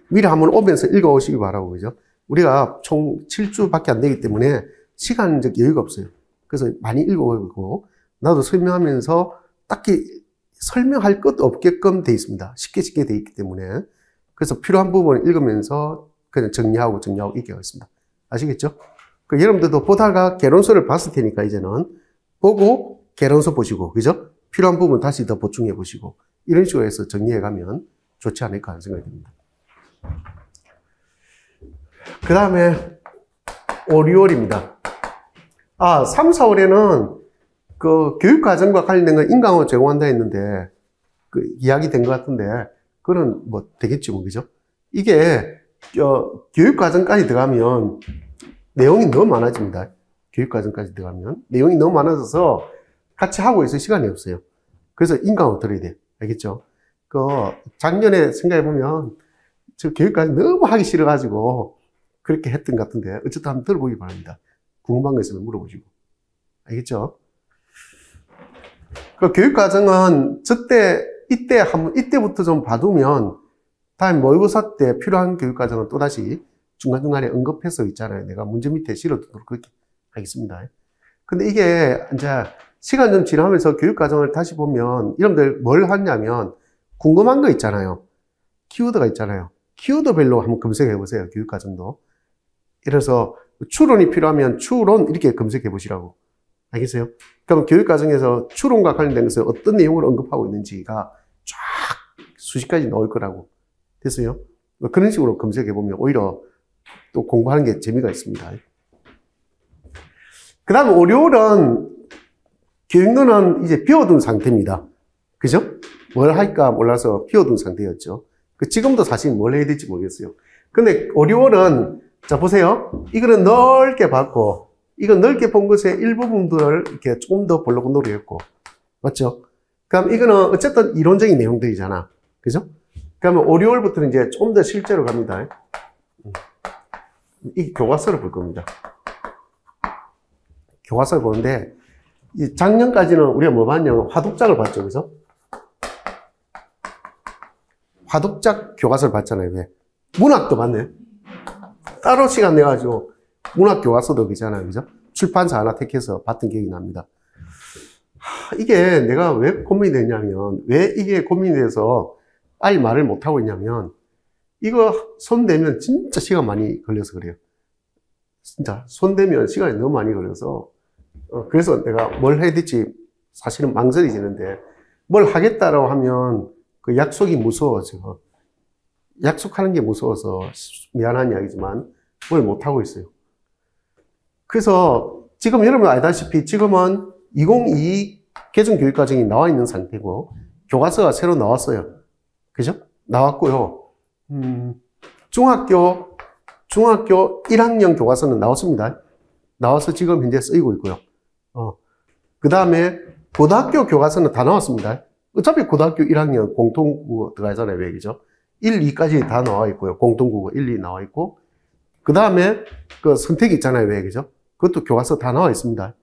미리 한번 오면서 읽어오시기 바라고, 그죠? 우리가 총 7주밖에 안 되기 때문에 시간적 여유가 없어요. 그래서 많이 읽어보고, 나도 설명하면서 딱히 설명할 것도 없게끔 돼 있습니다. 쉽게 돼 있기 때문에. 그래서 필요한 부분을 읽으면서 그냥 정리하고 읽게 하겠습니다. 아시겠죠? 그 여러분들도 보다가 개론서를 봤을 테니까 이제는 보고 개론서 보시고, 그죠? 필요한 부분 다시 더 보충해 보시고, 이런 식으로 해서 정리해 가면 좋지 않을까 하는 생각이 듭니다. 그 다음에 5, 6월입니다. 3, 4월에는 그 교육과정과 관련된 거 인강으로 제공한다 했는데, 그 이야기 된 것 같은데, 그거는 뭐 되겠지, 뭐, 그죠? 이게, 교육과정까지 들어가면 내용이 너무 많아집니다. 교육과정까지 들어가면. 내용이 너무 많아져서 같이 하고 있을 시간이 없어요. 그래서 인강으로 들어야 돼요. 알겠죠? 작년에 생각해보면, 저 교육과정 너무 하기 싫어가지고, 그렇게 했던 것 같은데, 어쨌든 한번 들어보기 바랍니다. 궁금한 거 있으면 물어보시고. 알겠죠? 그 교육과정은 이때부터 좀 봐두면 다음에 모의고사 때 필요한 교육과정은 또다시 중간중간에 언급해서 있잖아요. 내가 문제 밑에 실어두도록 그렇게 하겠습니다. 근데 이게 이제 시간 좀 지나면서 교육과정을 다시 보면 여러분들 뭘 하냐면 궁금한 거 있잖아요. 키워드가 있잖아요. 키워드별로 한번 검색해 보세요. 교육과정도. 이래서 추론이 필요하면 추론 이렇게 검색해 보시라고. 알겠어요? 그럼 교육과정에서 추론과 관련된 것을 어떤 내용을 언급하고 있는지가 쫙 수십 가지 나올 거라고. 됐어요? 그런 식으로 검색해보면 오히려 또 공부하는 게 재미가 있습니다. 그 다음 5, 6월은 교육론은 이제 비워둔 상태입니다. 그죠? 뭘 할까 몰라서 비워둔 상태였죠. 지금도 사실 뭘 해야 될지 모르겠어요. 근데 5, 6월은 자 보세요. 이거는 넓게 봤고 이건 넓게 본 것의 일부분들을 이렇게 조금 더 보려고 노력했고, 맞죠? 그럼 이거는 어쨌든 이론적인 내용들이잖아. 그죠? 그러면 5, 6월부터는 이제 좀 더 실제로 갑니다. 이 교과서를 볼 겁니다. 교과서를 보는데, 이 작년까지는 우리가 뭐 봤냐면 화독작을 봤죠. 그죠? 화독작 교과서를 봤잖아요. 왜? 문학도 봤네. 따로 시간 내가지고 문학 교과서도 그잖아요. 그죠? 출판사 하나 택해서 봤던 기억이 납니다. 이게 내가 왜 고민이 됐냐면, 왜 이게 고민이 돼서 아예 말을 못하고 있냐면, 이거 손대면 진짜 시간 많이 걸려서 그래요. 진짜 손대면 시간이 너무 많이 걸려서 그래서 내가 뭘 해야 될지 사실은 망설여지는데, 뭘 하겠다라고 하면 그 약속이 무서워져. 약속하는 게 무서워서 미안한 이야기지만 뭘 못하고 있어요. 그래서 지금 여러분 알다시피 지금은 2022 개정교육과정이 나와 있는 상태고, 교과서가 새로 나왔어요. 그죠? 나왔고요. 중학교 1학년 교과서는 나왔습니다. 나와서 지금 현재 쓰이고 있고요. 그 다음에 고등학교 교과서는 다 나왔습니다. 어차피 고등학교 1학년 공통국어 들어가잖아요. 왜, 그죠? 1, 2까지 다 나와 있고요. 공통국어 1, 2 나와 있고. 그 다음에 그 선택이 있잖아요. 왜, 그죠? 그것도 교과서 다 나와 있습니다.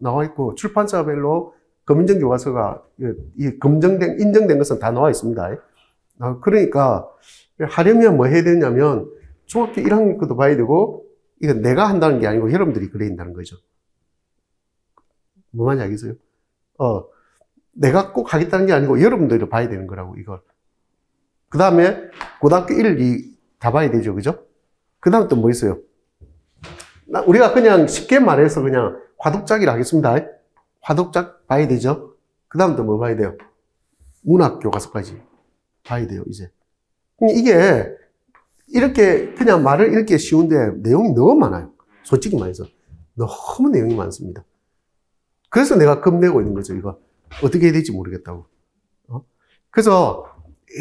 나와 있고, 출판사별로 검인정 교과서가, 인정된 것은 다 나와 있습니다. 그러니까, 하려면 뭐 해야 되냐면, 중학교 1학년 것도 봐야 되고, 이건 내가 한다는 게 아니고 여러분들이 그래야 된다는 거죠. 뭐 말인지 알겠어요? 내가 꼭 하겠다는 게 아니고 여러분들이 봐야 되는 거라고, 이걸. 그 다음에 고등학교 1, 2 다 봐야 되죠. 그죠? 그 다음 또 뭐 있어요? 우리가 그냥 쉽게 말해서 그냥 화독작이라 하겠습니다. 화독작 봐야 되죠? 그 다음 또 뭐 봐야 돼요? 문학 교과서까지 봐야 돼요, 이제. 이게 이렇게 그냥 말을 이렇게 쉬운데 내용이 너무 많아요. 솔직히 말해서. 너무 내용이 많습니다. 그래서 내가 겁내고 있는 거죠, 이거. 어떻게 해야 될지 모르겠다고. 그래서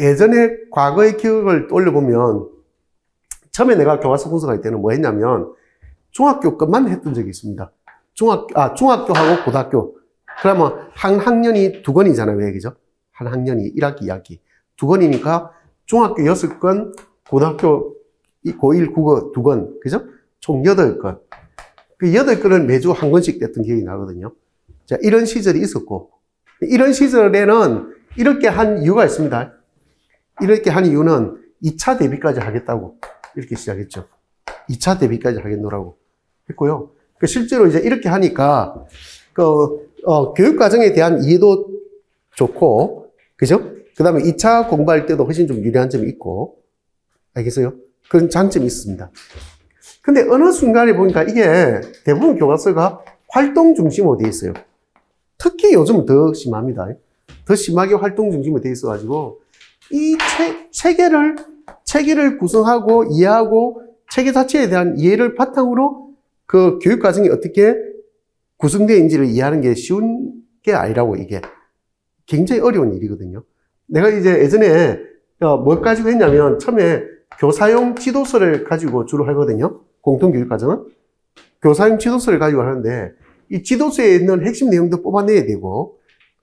예전에 과거의 기억을 떠올려보면, 처음에 내가 교과서 분석할 때는 뭐 했냐면, 중학교 것만 했던 적이 있습니다. 중학교하고 고등학교. 그러면 한 학년이 2권이잖아요. 왜, 그죠? 한 학년이 1학기, 2학기. 2권이니까 중학교 6권, 고등학교 고1, 국어 2권. 그죠? 총 8권. 그 8권을 매주 한 권씩 냈던 기억이 나거든요. 자, 이런 시절이 있었고, 이런 시절에는 이렇게 한 이유가 있습니다. 이렇게 한 이유는 2차 대비까지 하겠다고 이렇게 시작했죠. 2차 대비까지 하겠노라고 했고요. 실제로 이제 이렇게 하니까 교육 과정에 대한 이해도 좋고, 그죠? 그 다음에 2차 공부할 때도 훨씬 좀 유리한 점이 있고, 알겠어요? 그런 장점이 있습니다. 근데 어느 순간에 보니까 이게 대부분 교과서가 활동 중심으로 되어 있어요. 특히 요즘은 더 심합니다. 더 심하게 활동 중심으로 되어 있어가지고, 이 체계를 구성하고 이해하고 체계 자체에 대한 이해를 바탕으로 그 교육 과정이 어떻게 구성되어 있는지를 이해하는 게 쉬운 게 아니라고, 이게. 굉장히 어려운 일이거든요. 내가 이제 예전에 뭘 가지고 했냐면, 처음에 교사용 지도서를 가지고 주로 하거든요. 공통교육 과정은. 교사용 지도서를 가지고 하는데, 이 지도서에 있는 핵심 내용도 뽑아내야 되고,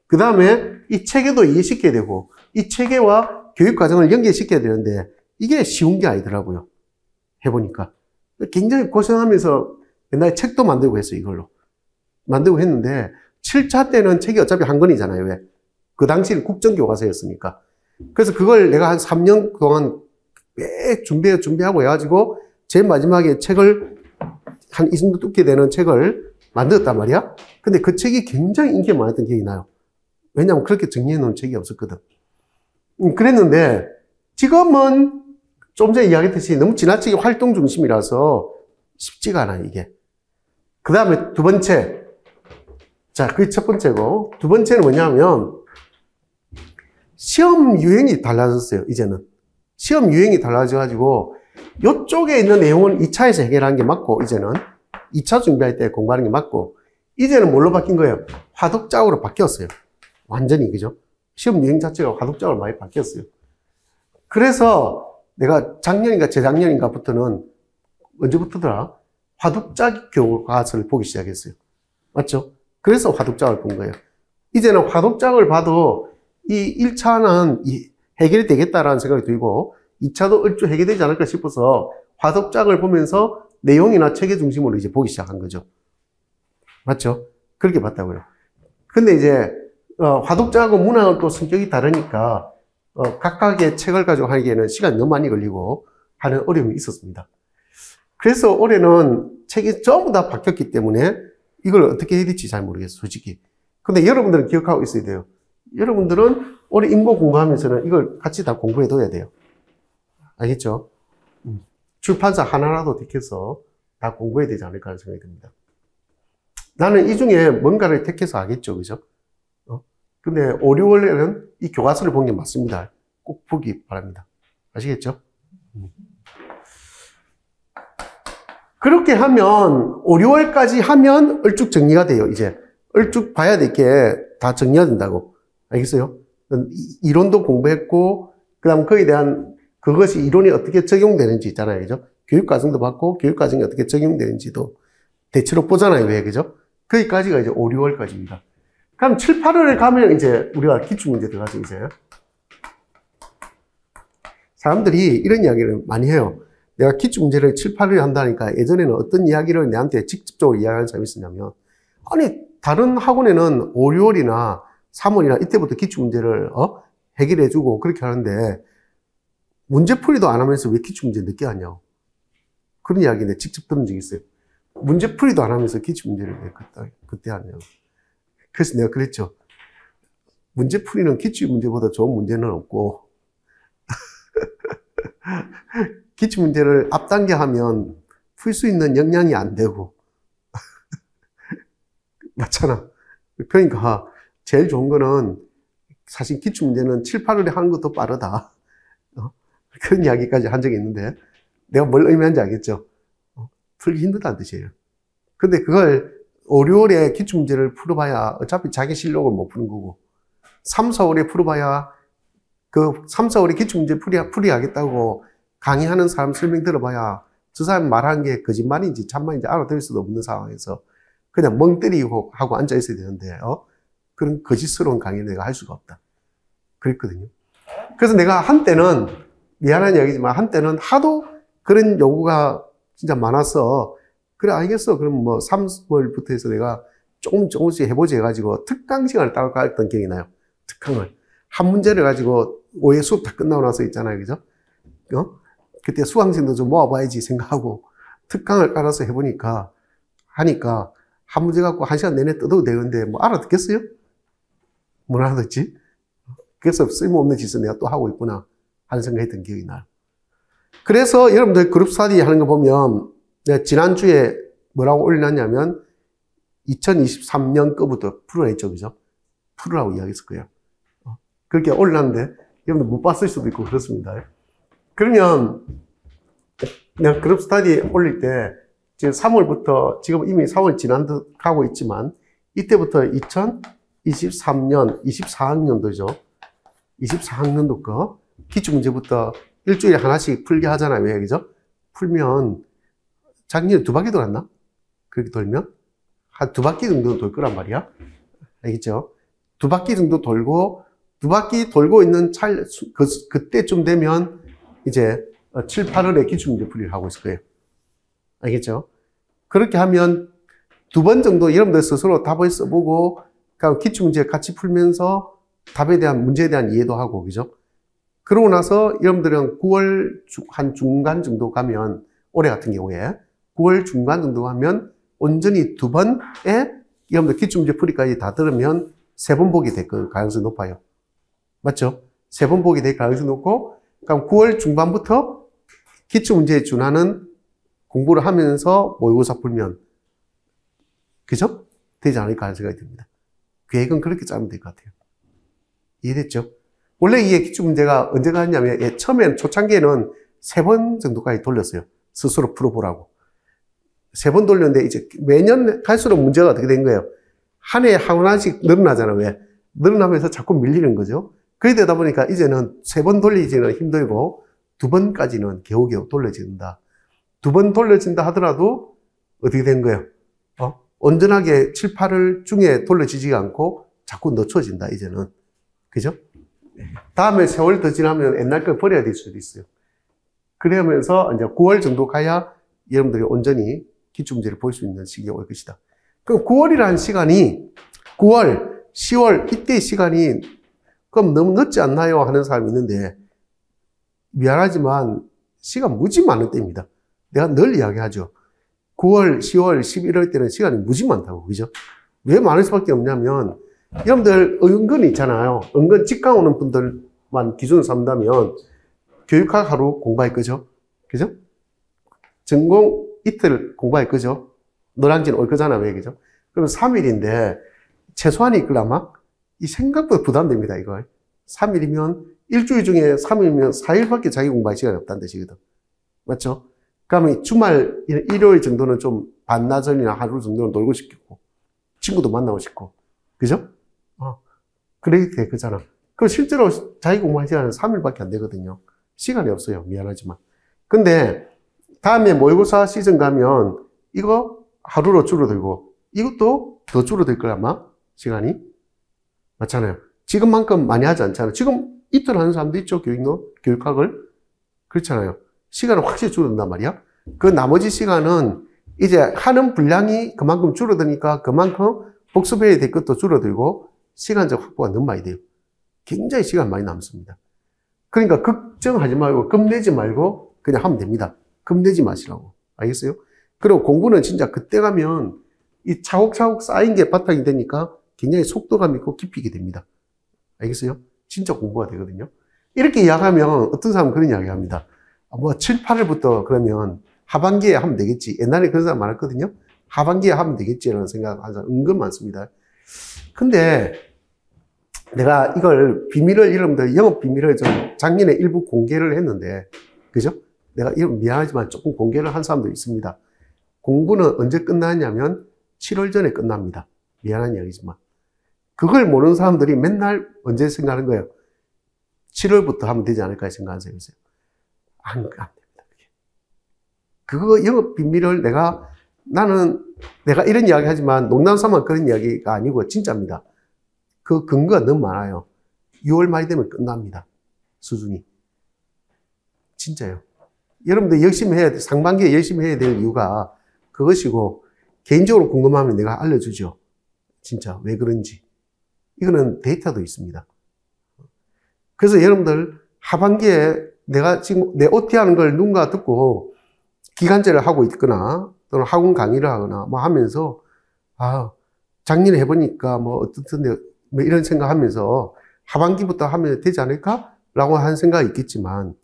그 다음에 이 체계도 이해시켜야 되고, 이 체계와 교육 과정을 연계시켜야 되는데, 이게 쉬운 게 아니더라고요. 해보니까. 굉장히 고생하면서 옛날에 책도 만들고 했어요, 이걸로. 만들고 했는데, 7차 때는 책이 어차피 한 권이잖아요, 왜? 그 당시는 국정교과서였으니까. 그래서 그걸 내가 한 3년 동안 매 준비하고 해가지고, 제일 마지막에 책을, 한 이 정도 두께 되는 책을 만들었단 말이야? 근데 그 책이 굉장히 인기가 많았던 기억이 나요. 왜냐면 그렇게 정리해 놓은 책이 없었거든. 그랬는데, 지금은 좀 전에 이야기했듯이 너무 지나치게 활동 중심이라서 쉽지가 않아요, 이게. 그 다음에 두 번째. 자, 그게 첫 번째고, 두 번째는 뭐냐면, 시험 유형이 달라졌어요, 이제는. 시험 유형이 달라져가지고, 이쪽에 있는 내용은 2차에서 해결하는 게 맞고, 이제는. 2차 준비할 때 공부하는 게 맞고, 이제는 뭘로 바뀐 거예요? 화독작으로 바뀌었어요. 완전히, 그죠? 시험 유형 자체가 화독작으로 많이 바뀌었어요. 그래서 내가 작년인가 재작년인가부터는, 언제부터더라? 화독작 교과서를 보기 시작했어요. 맞죠? 그래서 화독작을 본 거예요. 이제는 화독작을 봐도 이 1차는 해결이 되겠다라는 생각이 들고 2차도 얼추 해결되지 않을까 싶어서 화독장을 보면서 내용이나 체계 중심으로 이제 보기 시작한 거죠. 맞죠? 그렇게 봤다고요. 근데 이제 화독자하고 문학은 또 성격이 다르니까 각각의 책을 가지고 하기에는 시간이 너무 많이 걸리고 하는 어려움이 있었습니다. 그래서 올해는 책이 전부 다 바뀌었기 때문에 이걸 어떻게 해야 될지 잘 모르겠어요, 솔직히. 근데 여러분들은 기억하고 있어야 돼요. 여러분들은 올해 인고 공부하면서는 이걸 같이 다 공부해둬야 돼요. 알겠죠? 출판사 하나라도 택해서 다 공부해야 되지 않을까 하는 생각이 듭니다. 나는 이 중에 뭔가를 택해서 하겠죠, 그죠? 근데 5, 6월에는 이 교과서를 본 게 맞습니다. 꼭 보기 바랍니다. 아시겠죠? 그렇게 하면 5, 6월까지 하면 얼쭉 정리가 돼요. 이제 얼쭉 봐야 될 게 다 정리가 된다고. 알겠어요? 이론도 공부했고 그 다음 거기에 대한 그것이 이론이 어떻게 적용되는지 있잖아요. 그죠? 교육과정도 받고 교육과정이 어떻게 적용되는지도 대체로 보잖아요. 왜? 그죠? 거기까지가 이제 5, 6월까지입니다. 그럼 7, 8월에 가면 이제 우리가 기출문제 들어가죠, 이제. 사람들이 이런 이야기를 많이 해요. 내가 기출문제를 7, 8월에 한다니까 예전에는 어떤 이야기를 내한테 직접적으로 이야기하는 사람이 있었냐면, 아니, 다른 학원에는 5, 6월이나 3월이나 이때부터 기출문제를, 해결해주고 그렇게 하는데, 문제풀이도 안 하면서 왜 기출문제 늦게 하냐고. 그런 이야기 내가 직접 들은 적이 있어요. 문제풀이도 안 하면서 기출문제를 왜 그때 하냐고. 그래서 내가 그랬죠. 문제풀이는 기출문제보다 좋은 문제는 없고, 기출문제를 앞당겨 하면 풀 수 있는 역량이 안 되고. 맞잖아. 그러니까 제일 좋은 거는 사실 기출문제는 7, 8월에 하는 것도 빠르다. 그런 이야기까지 한 적이 있는데 내가 뭘 의미하는지 알겠죠? 풀기 힘들다는 뜻이에요. 근데 그걸 5, 6월에 기출문제를 풀어봐야 어차피 자기 실력을 못 푸는 거고 3, 4월에 풀어봐야 그 3, 4월에 기출문제 풀이하겠다고 강의하는 사람 설명 들어봐야 저 사람 말한 게 거짓말인지 참말인지 알아들을 수도 없는 상황에서 그냥 멍 때리고 하고 앉아 있어야 되는데 그런 거짓스러운 강의를 내가 할 수가 없다. 그랬거든요. 그래서 내가 한때는 미안한 이야기지만 한때는 하도 그런 요구가 진짜 많아서 그래 알겠어. 그럼 뭐 3월부터 해서 내가 조금씩 해보지 해가지고 특강 시간을 따로 가졌던 기억이 나요. 특강을. 한 문제를 가지고 5회 수업 다 끝나고 나서 있잖아요. 그죠? 그때 수강생도 좀 모아봐야지 생각하고 특강을 깔아서 해보니까 하니까 한 문제 갖고 1시간 내내 떠도 되는데 뭐 알아듣겠어요? 뭘 알아듣지? 그래서 쓸모없는 짓을 내가 또 하고 있구나 하는 생각이 든 기억이 나요. 그래서 여러분들 그룹 스터디 하는 거 보면 내가 지난주에 뭐라고 올려놨냐면 2023년 거부터 풀어라 했죠. 그죠? 풀으라고 이야기했을 거예요. 그렇게 올려놨는데 여러분들 못 봤을 수도 있고 그렇습니다. 그러면 내가 그룹 스터디 올릴 때 지금 3월부터 지금 이미 4월 지난 듯 가고 있지만 이때부터 2023년 24학년도죠. 24학년도 거 기출문제부터 일주일에 하나씩 풀게 하잖아요. 왜 그죠? 풀면 작년에 2바퀴 돌았나? 그렇게 돌면 한 2바퀴 정도는 돌 거란 말이야. 알겠죠? 2바퀴 정도 돌고 2바퀴 돌고 있는 그때쯤 되면 이제 7, 8월에 기출문제 풀이를 하고 있을 거예요. 알겠죠? 그렇게 하면 2번 정도 여러분들 스스로 답을 써보고 기출문제 같이 풀면서 답에 대한 문제에 대한 이해도 하고 그죠? 그러고 나서 여러분들은 9월 한 중간 정도 가면 올해 같은 경우에 9월 중간 정도 가면 온전히 2번에 여러분들 기출문제 풀이까지 다 들으면 3번 보게 될 가능성이 높아요. 맞죠? 3번 보게 될 가능성이 높고 그럼 9월 중반부터 기출문제에 준하는 공부를 하면서 모의고사 풀면 그죠? 되지 않을까 하는 생각이 듭니다. 계획은 그렇게 짜면 될 것 같아요. 이해됐죠? 원래 이게 기출문제가 언제가 했냐면 처음엔 초창기에는 3번 정도까지 돌렸어요. 스스로 풀어보라고. 3번 돌렸는데 이제 매년 갈수록 문제가 어떻게 된 거예요? 한 해에 하나씩 늘어나잖아요. 왜? 늘어나면서 자꾸 밀리는 거죠. 그래 되다 보니까 이제는 3번 돌리기는 힘들고 2번까지는 겨우겨우 돌려진다. 2번 돌려진다 하더라도 어떻게 된 거예요? 온전하게 7, 8월 중에 돌려지지가 않고 자꾸 늦춰진다, 이제는. 그죠? 다음에 세월 더 지나면 옛날 걸 버려야 될 수도 있어요. 그러면서 이제 9월 정도 가야 여러분들이 온전히 기출문제를 볼 수 있는 시기가 올 것이다. 그럼 9월이라는 시간이 9월, 10월 이때의 시간이 그럼 너무 늦지 않나요? 하는 사람이 있는데 미안하지만 시간 무지 많은 때입니다. 내가 늘 이야기하죠. 9월, 10월, 11월 때는 시간이 무지 많다고. 그죠? 왜 많을 수밖에 없냐면 여러분들 은근 있잖아요. 은근 직강 오는 분들만 기준으로 삼다면 교육학 하루 공부할 거죠. 그죠? 전공 이틀 공부할 거죠. 너랑진 올 거잖아. 왜 그죠? 그럼 3일인데 최소한이 있걸라마 이 생각보다 부담됩니다. 이거 3일이면 일주일 중에 3일이면 4일밖에 자기 공부할 시간이 없다는 뜻이거든. 맞죠? 그러면 주말 일요일 정도는 좀 반나절이나 하루 정도는 놀고 싶겠고 친구도 만나고 싶고 그죠? 그래야 돼 그잖아. 그럼 실제로 자기 공부할 시간은 3일밖에 안 되거든요. 시간이 없어요. 미안하지만. 근데 다음에 모의고사 시즌 가면 이거 하루로 줄어들고 이것도 더 줄어들 거야 아마 시간이. 맞잖아요. 지금만큼 많이 하지 않잖아요. 지금 이틀 하는 사람도 있죠. 교육학을. 그렇잖아요. 시간은 확실히 줄어든단 말이야. 그 나머지 시간은 이제 하는 분량이 그만큼 줄어드니까 그만큼 복습해야 될 것도 줄어들고 시간적 확보가 너무 많이 돼요. 굉장히 시간 많이 남습니다. 그러니까 걱정하지 말고 겁내지 말고 그냥 하면 됩니다. 겁내지 마시라고. 알겠어요? 그리고 공부는 진짜 그때 가면 이 차곡차곡 쌓인 게 바탕이 되니까 굉장히 속도감 있고 깊이 있게 됩니다. 알겠어요? 진짜 공부가 되거든요. 이렇게 이야기하면 어떤 사람은 그런 이야기 합니다. 뭐 7, 8월부터 그러면 하반기에 하면 되겠지. 옛날에 그런 사람 많았거든요. 하반기에 하면 되겠지라는 생각하는 사람 은근 많습니다. 근데 내가 이걸 비밀을 여러분들 영업 비밀을 좀 작년에 일부 공개를 했는데 그죠? 내가 미안하지만 조금 공개를 한 사람도 있습니다. 공부는 언제 끝나냐면 7월 전에 끝납니다. 미안한 이야기지만 그걸 모르는 사람들이 맨날 언제 생각하는 거예요? 7월부터 하면 되지 않을까 생각하는 사람이 있어요. 안 됩니다. 그거 영업 비밀을 나는 내가 이런 이야기 하지만 농담 삼아 그런 이야기가 아니고 진짜입니다. 그 근거가 너무 많아요. 6월 말이 되면 끝납니다. 수준이. 진짜요. 여러분들 열심히 해야 돼. 상반기에 열심히 해야 될 이유가 그것이고 개인적으로 궁금하면 내가 알려주죠. 진짜 왜 그런지. 이거는 데이터도 있습니다. 그래서 여러분들 하반기에 내가 지금 내 OT 하는 걸 누군가 듣고 기간제를 하고 있거나 또는 학원 강의를 하거나 뭐 하면서 작년에 해보니까 뭐 어떻던데 뭐 이런 생각하면서 하반기부터 하면 되지 않을까? 라고 하는 생각이 있겠지만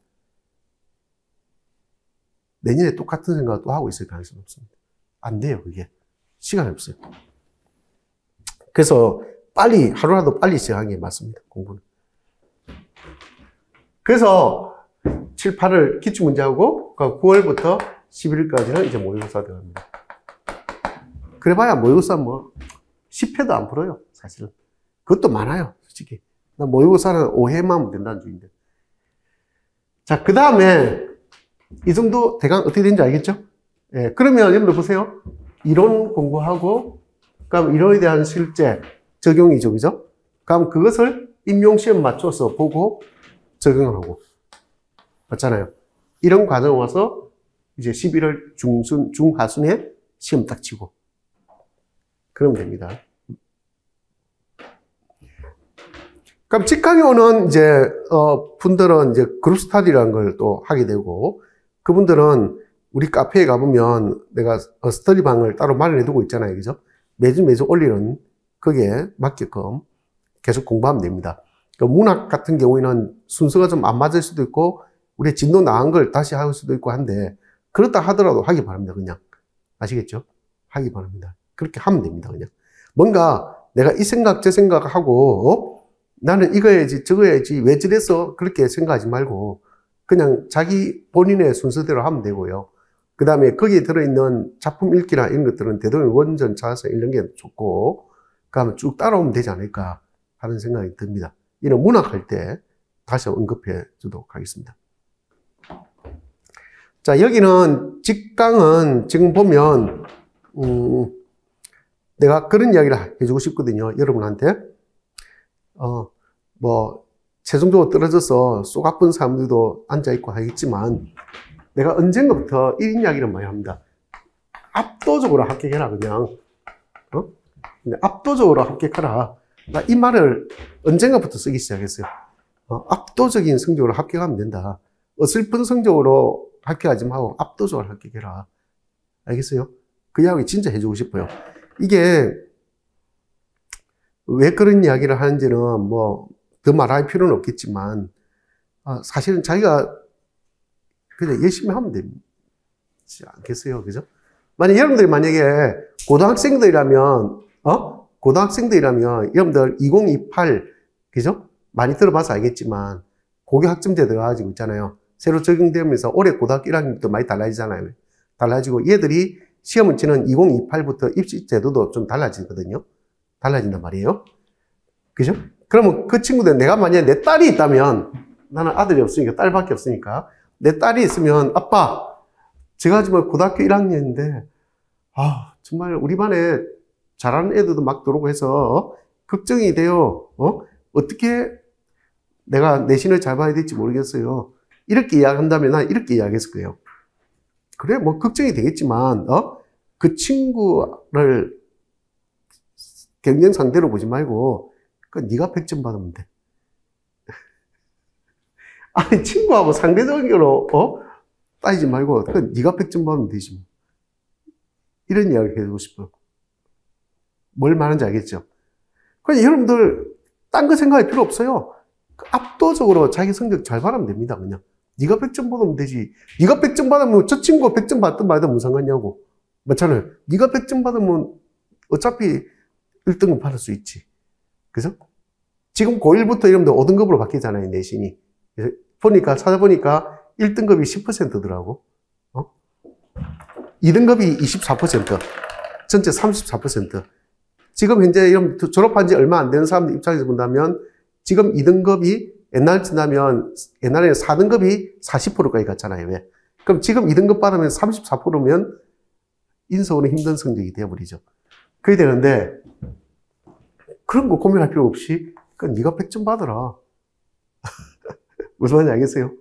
내년에 똑같은 생각을 또 하고 있을 가능성이 없습니다. 안 돼요, 그게. 시간이 없어요. 그래서 빨리, 하루라도 빨리 시작하는 게 맞습니다, 공부는. 그래서 7, 8월 기출문제하고 9월부터 11월까지는 이제 모의고사 들어갑니다. 그래봐야 모의고사 뭐 10회도 안 풀어요, 사실은. 그것도 많아요, 솔직히. 나 모의고사는 5회만 하면 된다는 주의인데. 자, 그 다음에 이 정도 대강 어떻게 되는지 알겠죠? 예, 그러면 여러분들 보세요. 이론 공부하고, 그럼 이론에 대한 실제 적용이죠, 그죠? 그럼 그것을 임용시험 맞춰서 보고 적용하고. 맞잖아요. 이런 과정 와서 이제 11월 중하순에 시험 딱 치고. 그러면 됩니다. 그럼 직강에 오는 이제, 분들은 이제 그룹 스터디라는 걸 또 하게 되고, 그분들은 우리 카페에 가보면 내가 스터디 방을 따로 마련해 두고 있잖아요. 그죠? 매주 올리는 거기에 맞게끔 계속 공부하면 됩니다. 문학 같은 경우에는 순서가 좀 안 맞을 수도 있고, 우리 진도 나간 걸 다시 할 수도 있고 한데, 그렇다 하더라도 하기 바랍니다. 그냥. 아시겠죠? 하기 바랍니다. 그렇게 하면 됩니다. 그냥. 뭔가 내가 이 생각, 저 생각하고, 나는 이거 해야지, 저거 해야지, 왜 저랬어? 그렇게 생각하지 말고, 그냥 자기 본인의 순서대로 하면 되고요. 그 다음에 거기에 들어있는 작품 읽기나 이런 것들은 되도록 원전 찾아서 읽는 게 좋고, 그 다음에 쭉 따라오면 되지 않을까 하는 생각이 듭니다. 이런 문학할 때 다시 언급해 주도록 하겠습니다. 자, 여기는 직강은 지금 보면, 내가 그런 이야기를 해주고 싶거든요. 여러분한테. 최종적으로 떨어져서 속 아픈 사람들도 앉아있고 하겠지만, 내가 언젠가부터 이런 이야기를 많이 합니다. 압도적으로 합격해라, 그냥. 압도적으로 합격하라. 나 이 말을 언젠가부터 쓰기 시작했어요. 압도적인 성적으로 합격하면 된다. 어설픈 성적으로 합격하지 말고 압도적으로 합격해라. 알겠어요? 그 이야기 진짜 해주고 싶어요. 이게 왜 그런 이야기를 하는지는 뭐 더 말할 필요는 없겠지만, 사실은 자기가 그냥 열심히 하면 되지 않겠어요? 그죠? 여러분들이 만약에 고등학생들이라면 여러분들 2028, 그죠? 많이 들어봐서 알겠지만, 고교학점제 들어가지고 있잖아요. 새로 적용되면서 올해 고등학교 1학년부터 많이 달라지잖아요. 달라지고, 얘들이 시험을 치는 2028부터 입시 제도도 좀 달라지거든요. 달라진단 말이에요. 그죠? 그러면 그 친구들, 내가 만약에 내 딸이 있다면, 나는 아들이 없으니까, 딸밖에 없으니까, 내 딸이 있으면, 아빠, 제가 지금 고등학교 1학년인데, 정말 우리 반에 잘하는 애들도 막 들어오고 해서, 걱정이 돼요. 어떻게 내가 내신을 잘 봐야 될지 모르겠어요. 이렇게 이야기한다면 난 이렇게 이야기했을 거예요. 그래, 뭐, 걱정이 되겠지만, 그 친구를 경쟁 상대로 보지 말고, 네가 100점 받으면 돼. 아니, 친구하고 상대적으로, 따지지 말고, 네가 100점 받으면 되지. 이런 이야기를 해주고 싶어요. 뭘 말하는지 알겠죠? 그냥 여러분들, 딴 거 생각할 필요 없어요. 압도적으로 자기 성적 잘 받으면 됩니다, 그냥. 네가 100점 받으면 되지. 네가 100점 받으면 저 친구가 100점 받든 말든 무슨 상관이냐고. 맞잖아요. 네가 100점 받으면 어차피 1등급 받을 수 있지. 그죠? 지금 고1부터 여러분들 5등급으로 바뀌잖아요, 내신이. 찾아보니까 1등급이 10%더라고. 2등급이 24%, 전체 34%. 지금 현재 졸업한 지 얼마 안 되는 사람들 입장에서 본다면, 지금 2등급이 옛날에 4등급이 40%까지 갔잖아요. 왜? 그럼 지금 2등급 받으면 34%면 인서 오는 힘든 성적이 되어버리죠. 그게 되는데, 그런 거 고민할 필요 없이, 네가 100점 받아라. 무슨 말인지 알겠어요?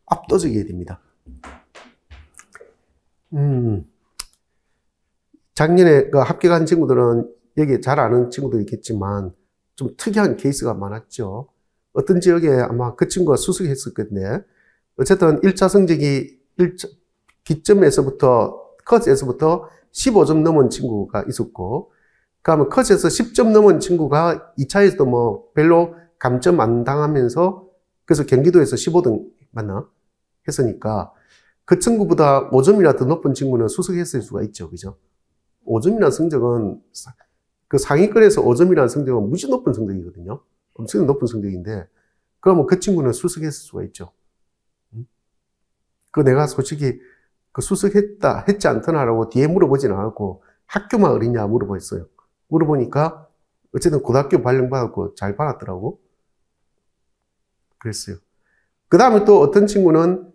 압도적이어야 됩니다. 작년에 합격한 친구들은 여기 잘 아는 친구들이 있겠지만, 좀 특이한 케이스가 많았죠. 어떤 지역에 아마 그 친구가 수석했을 건데, 어쨌든 1차 성적이 기점에서부터, 컷에서부터 15점 넘은 친구가 있었고, 그러면 컷에서 10점 넘은 친구가 2차에서도 뭐 별로 감점 안 당하면서, 그래서 경기도에서 15등 맞나? 했으니까, 그 친구보다 5점이나 더 높은 친구는 수석했을 수가 있죠. 그죠? 5점이라는 성적은, 그 상위권에서 5점이라는 성적은 무지 높은 성적이거든요. 엄청 높은 성적인데, 그러면 그 친구는 수석했을 수가 있죠. 내가 솔직히 수석했다, 했지 않더나라고 뒤에 물어보진 않았고, 학교만 어리냐 물어봤어요. 물어보니까, 어쨌든 고등학교 발령받았고 잘 받았더라고. 그랬어요. 그 다음에 또 어떤 친구는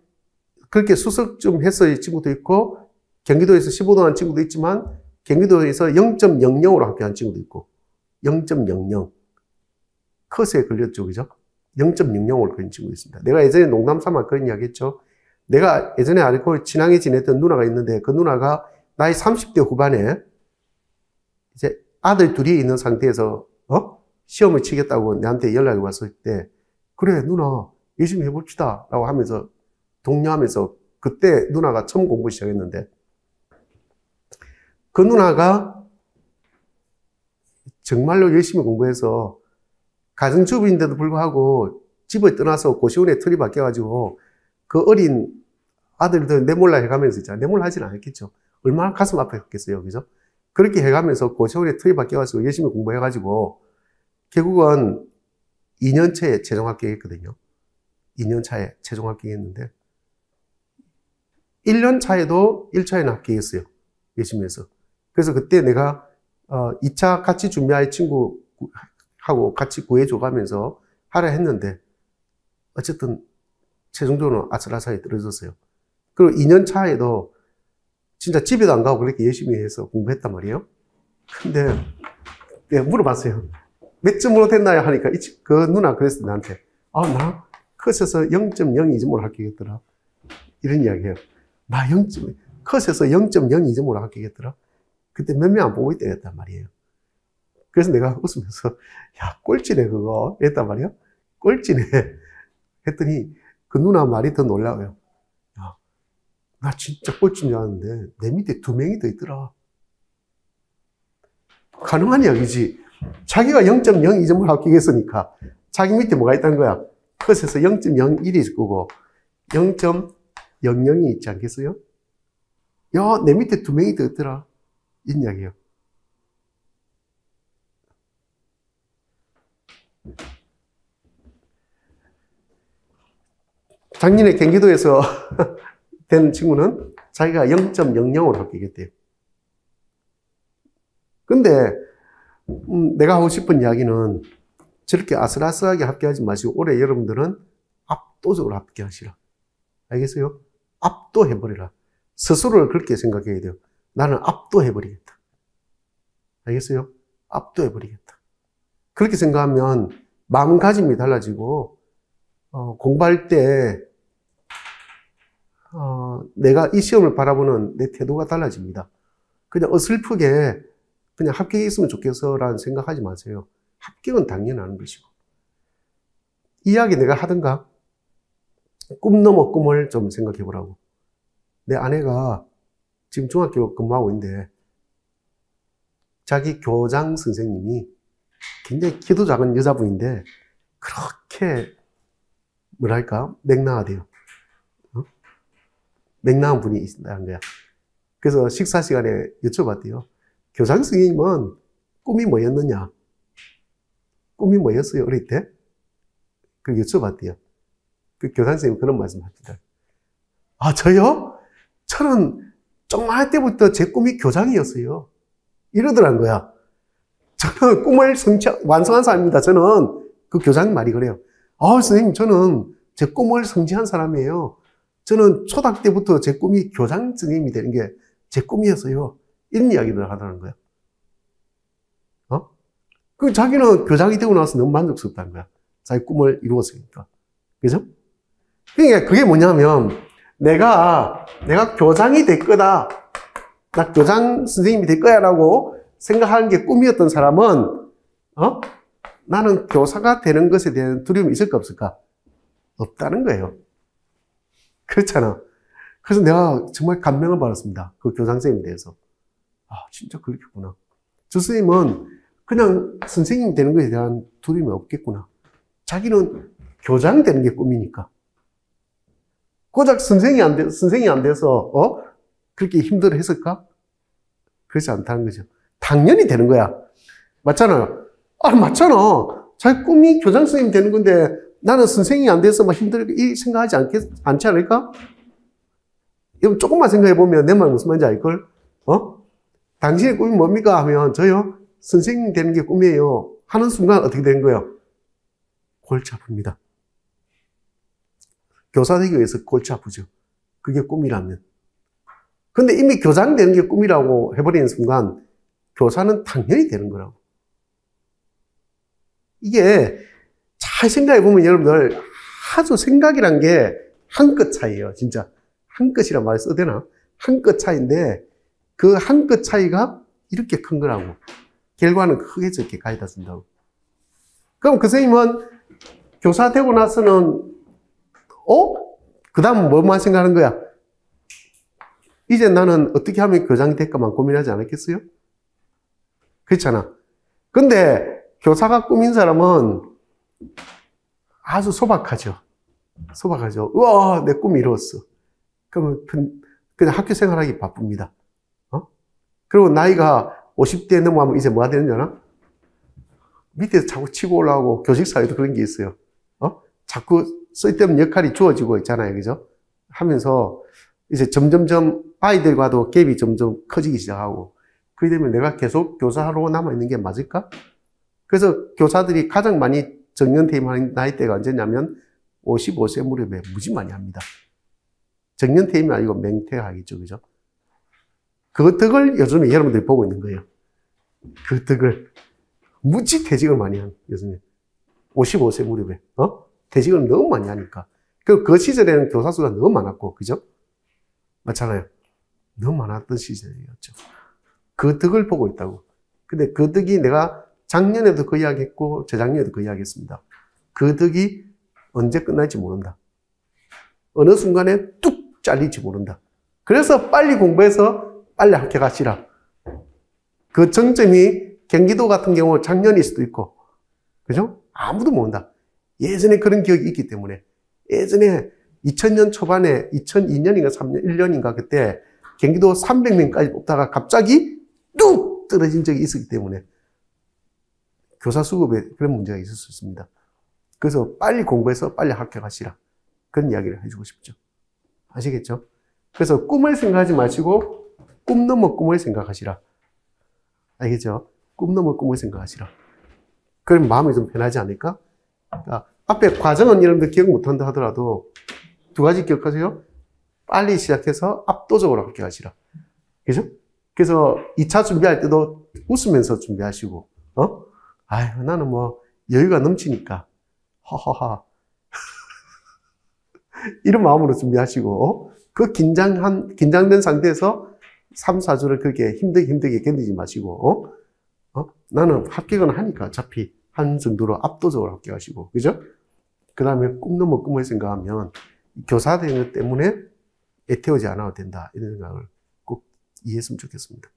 그렇게 수석 좀 했을 친구도 있고, 경기도에서 15등 한 친구도 있지만, 경기도에서 0.00으로 합격한 친구도 있고, 0.00. 컷에 걸렸죠, 그죠? 0.00으로 걸린 친구도 있습니다. 내가 예전에 농담 삼아 그런 이야기 했죠. 내가 예전에 알고 친하게 지냈던 누나가 있는데, 그 누나가 나이 30대 후반에, 이제 아들 둘이 있는 상태에서, 시험을 치겠다고 나한테 연락이 왔을 때, 그래, 누나, 열심히 해봅시다. 라고 하면서, 독려하면서, 그때 누나가 처음 공부 시작했는데, 그 누나가 정말로 열심히 공부해서 가정주부인데도 불구하고 집을 떠나서 고시원에 틀이 바뀌어가지고 그 어린 아들들 내몰라 해가면서 있잖아요. 내몰라 하진 않았겠죠. 얼마나 가슴 아팠겠어요. 그죠? 그렇게 해가면서 고시원에 틀이 바뀌어가지고 열심히 공부해가지고 결국은 2년차에 최종 합격했거든요. 2년차에 최종 합격했는데 1년 차에도 1차에는 합격했어요. 열심히 해서. 그래서 그때 내가 2차 같이 준비할 친구하고 같이 구해줘가면서 하라 했는데 어쨌든 최종적으로 아슬아슬하게 떨어졌어요. 그리고 2년 차에도 진짜 집에도 안 가고 그렇게 열심히 해서 공부했단 말이에요. 근데 내가 물어봤어요. 몇 점으로 됐나요? 하니까 그 누나 그랬어 나한테. 나 컷에서 0.02점으로 합격했더라. 이런 이야기해요. 나 컷에서 0.02점으로 합격했더라. 그때 몇 명 안 보고 있다랬단 말이에요. 그래서 내가 웃으면서 야 꼴찌네 그거 했단 말이야. 꼴찌네 했더니 그 누나 말이 더 놀라워요. 야, 나 진짜 꼴찌인 줄 알았는데 내 밑에 2명이 더 있더라. 가능한 이야기지. 자기가 0.02점을 합격했으니까 자기 밑에 뭐가 있다는 거야. 컷에서 0.01이 있을 거고 0.00이 있지 않겠어요? 야, 내 밑에 2명이 더 있더라. 이 이야기예요. 작년에 경기도에서 된 친구는 자기가 0.00으로 합격했대요. 근데 내가 하고 싶은 이야기는 저렇게 아슬아슬하게 합격하지 마시고 올해 여러분들은 압도적으로 합격하시라. 알겠어요? 압도해버리라. 스스로를 그렇게 생각해야 돼요. 나는 압도해버리겠다. 알겠어요? 압도해버리겠다. 그렇게 생각하면 마음가짐이 달라지고 공부할 때 내가 이 시험을 바라보는 내 태도가 달라집니다. 그냥 어슬프게 그냥 합격했으면 좋겠어라는 생각하지 마세요. 합격은 당연한 것이고. 이야기 내가 하던가 꿈 넘어 꿈을 좀 생각해 보라고. 내 아내가 지금 중학교 근무하고 있는데 자기 교장 선생님이 굉장히 키도 작은 여자분인데 그렇게 뭐랄까 맥락하대요. 맥락한 분이 있다는 거야. 그래서 식사 시간에 여쭤봤대요. 교장 선생님은 꿈이 뭐였느냐? 꿈이 뭐였어요? 어릴 때? 그 여쭤봤대요. 그 교장 선생님이 그런 말씀 하시더라고요. 저요? 저는 조그마할 때부터 제 꿈이 교장이었어요. 이러더란 거야. 저는 꿈을 완성한 사람입니다. 저는 그 교장 말이 그래요. 선생님, 저는 제 꿈을 성취한 사람이에요. 저는 초등학교 때부터 제 꿈이 교장 선생님이 되는 게 제 꿈이었어요. 이런 이야기를 하더라는 거야. 그 자기는 교장이 되고 나서 너무 만족스럽다는 거야. 자기 꿈을 이루었으니까. 그죠? 그러니까 그게 뭐냐면, 내가 교장이 될 거다. 나 교장 선생님이 될 거야 라고 생각하는 게 꿈이었던 사람은, 나는 교사가 되는 것에 대한 두려움이 있을까 없을까? 없다는 거예요. 그렇잖아. 그래서 내가 정말 감명을 받았습니다. 그 교장 선생님에 대해서. 진짜 그렇겠구나. 저 선생님은 그냥 선생님이 되는 것에 대한 두려움이 없겠구나. 자기는 교장 되는 게 꿈이니까. 고작 선생이 안 돼서, 그렇게 힘들어 했을까? 그렇지 않다는 거죠. 당연히 되는 거야. 맞잖아요. 맞잖아. 자기 꿈이 교장 선생님 되는 건데, 나는 선생이 안 돼서 막 힘들게 생각하지 않지 않을까? 여러분, 조금만 생각해보면 내 말 무슨 말인지 알걸? 당신의 꿈이 뭡니까? 하면, 저요? 선생님 되는 게 꿈이에요. 하는 순간 어떻게 되는 거예요? 골치 아픕니다. 교사 되기 위해서 골치 아프죠. 그게 꿈이라면. 근데 이미 교장 되는 게 꿈이라고 해버리는 순간, 교사는 당연히 되는 거라고. 이게 잘 생각해보면 여러분들 아주 생각이란 게 한 끗 차이예요. 진짜. 한 끗이란 말 써도 되나? 한 끗 차이인데 그 한 끗 차이가 이렇게 큰 거라고. 결과는 크게 저렇게 가져다 준다고. 그럼 그 선생님은 교사 되고 나서는 그 다음 뭐만 생각하는 거야? 이제 나는 어떻게 하면 교장이 될까만 고민하지 않았겠어요? 그렇잖아. 근데 교사가 꿈인 사람은 아주 소박하죠. 소박하죠. 우와, 내 꿈이 이루었어. 그러면 그냥 학교 생활하기 바쁩니다. 그리고 나이가 50대 넘어가면 이제 뭐가 되는지 알아? 밑에서 자꾸 치고 올라오고 교직사회도 그런 게 있어요. 자꾸 쓸데없는 역할이 주어지고 있잖아요. 그죠? 하면서 이제 점점점 아이들과도 갭이 점점 커지기 시작하고 그렇게 되면 내가 계속 교사로 남아있는 게 맞을까? 그래서 교사들이 가장 많이 정년퇴임하는 나이대가 언제냐면 55세 무렵에 무지 많이 합니다. 정년퇴임이 아니고 맹퇴하겠죠. 그죠? 그 덕을 요즘에 여러분들이 보고 있는 거예요. 그 덕을. 무지 퇴직을 많이 한 교수님. 55세 무렵에, 퇴직을 너무 많이 하니까. 그 시절에는 교사 수가 너무 많았고, 그죠? 맞잖아요. 너무 많았던 시절이었죠. 그 덕을 보고 있다고. 근데 그 덕이 내가 작년에도 그 이야기 했고, 재작년에도 그 이야기 했습니다. 그 덕이 언제 끝날지 모른다. 어느 순간에 뚝 잘릴지 모른다. 그래서 빨리 공부해서 빨리 합격하시라. 그 정점이 경기도 같은 경우 작년일 수도 있고, 그죠? 아무도 모른다. 예전에 그런 기억이 있기 때문에. 예전에 2000년 초반에 2002년인가 3년, 1년인가 그때 경기도 300명까지 뽑다가 갑자기 뚝 떨어진 적이 있었기 때문에 교사 수급에 그런 문제가 있을 수 있습니다. 그래서 빨리 공부해서 빨리 합격하시라. 그런 이야기를 해주고 싶죠. 아시겠죠? 그래서 꿈을 생각하지 마시고 꿈 넘어 꿈을 생각하시라. 알겠죠? 꿈 넘어 꿈을 생각하시라. 그럼 마음이 좀 편하지 않을까? 그러니까 앞에 과정은 여러분들 기억 못한다 하더라도 두 가지 기억하세요. 빨리 시작해서 압도적으로 합격하시라. 그죠? 그래서 2차 준비할 때도 웃으면서 준비하시고, 아유, 나는 뭐 여유가 넘치니까, 하하하. 이런 마음으로 준비하시고, 그 긴장된 상태에서 3, 4주를 그렇게 힘들게 견디지 마시고, 나는 합격은 하니까 어차피 한 정도로 압도적으로 합격하시고, 그죠? 그 다음에 꿈 넘어 꿈을 생각하면 교사 되는 것 때문에 애태우지 않아도 된다. 이런 생각을 꼭 이해했으면 좋겠습니다.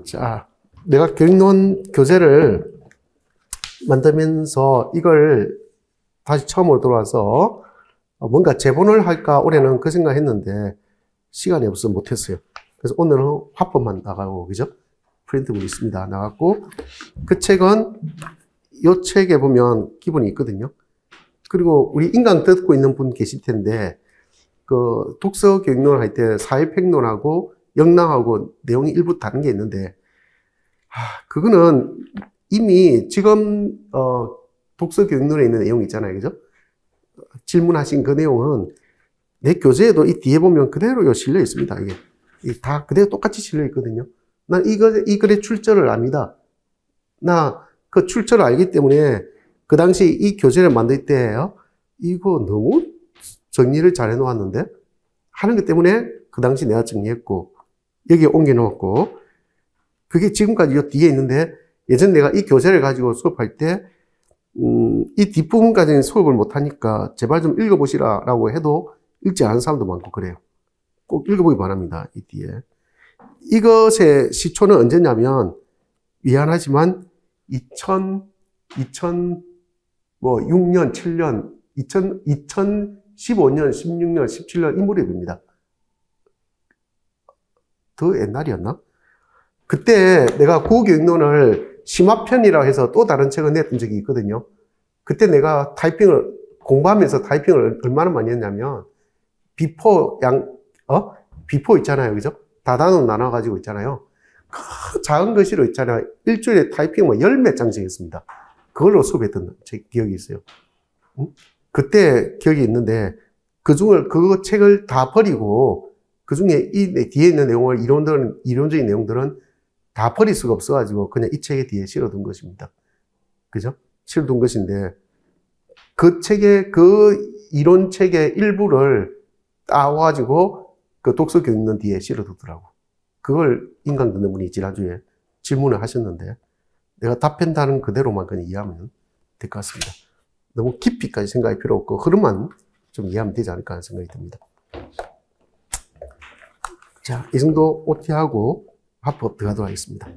자, 내가 교육론 교재를 만들면서 이걸 다시 처음으로 돌아와서 뭔가 제본을 할까 올해는 그 생각했는데 시간이 없어서 못했어요. 그래서 오늘은 화법만 나가고, 그죠? 프린트물이 있습니다. 나갔고, 그 책은 이 책에 보면 기본이 있거든요. 그리고 우리 인강 듣고 있는 분 계실 텐데, 그 독서 교육론 할 때 사회평론하고 영랑하고 내용이 일부 다른 게 있는데, 그거는 이미 지금, 독서 교육론에 있는 내용이 있잖아요. 그죠? 질문하신 그 내용은 내 교재에도 이 뒤에 보면 그대로 실려 있습니다. 이게 다 그대로 똑같이 실려 있거든요. 난 이 글의 출처를 압니다. 나 그 출처를 알기 때문에 그 당시 이 교재를 만들 때 이거 너무 정리를 잘 해놓았는데 하는 것 때문에 그 당시 내가 정리했고 여기에 옮겨놓았고 그게 지금까지 이 뒤에 있는데 예전 내가 이 교재를 가지고 수업할 때 이 뒷부분까지는 수업을 못하니까 제발 좀 읽어보시라라고 해도 읽지 않은 사람도 많고 그래요. 꼭 읽어보기 바랍니다. 이 뒤에. 이것의 시초는 언제냐면 미안하지만 2006년, 7년, 2015년, 16년, 17년 이 무렵입니다. 더 옛날이었나? 그때 내가 구교육론을 심화편이라고 해서 또 다른 책을 냈던 적이 있거든요. 그때 내가 공부하면서 타이핑을 얼마나 많이 했냐면, 비포 있잖아요. 그죠? 다단으로 나눠가지고 있잖아요. 그 작은 글씨로 있잖아요. 일주일에 타이핑 10몇 장씩 했습니다. 그걸로 수업했던 기억이 있어요. 그때 기억이 있는데, 그 책을 다 버리고, 그 중에 이 뒤에 있는 내용을, 이론적인 내용들은 다 버릴 수가 없어가지고, 그냥 이 책의 뒤에 실어둔 것입니다. 그죠? 실어둔 것인데, 그 이론 책의 일부를 따와가지고, 그 독서 교육론 뒤에 실어두더라고. 그걸 인강 듣는 분이 지난주에 질문을 하셨는데, 내가 답변하는 그대로만 그냥 이해하면 될 것 같습니다. 너무 깊이까지 생각할 필요 없고, 흐름만 좀 이해하면 되지 않을까 하는 생각이 듭니다. 자, 이 정도 OT하고 화법 들어가도록 하겠습니다.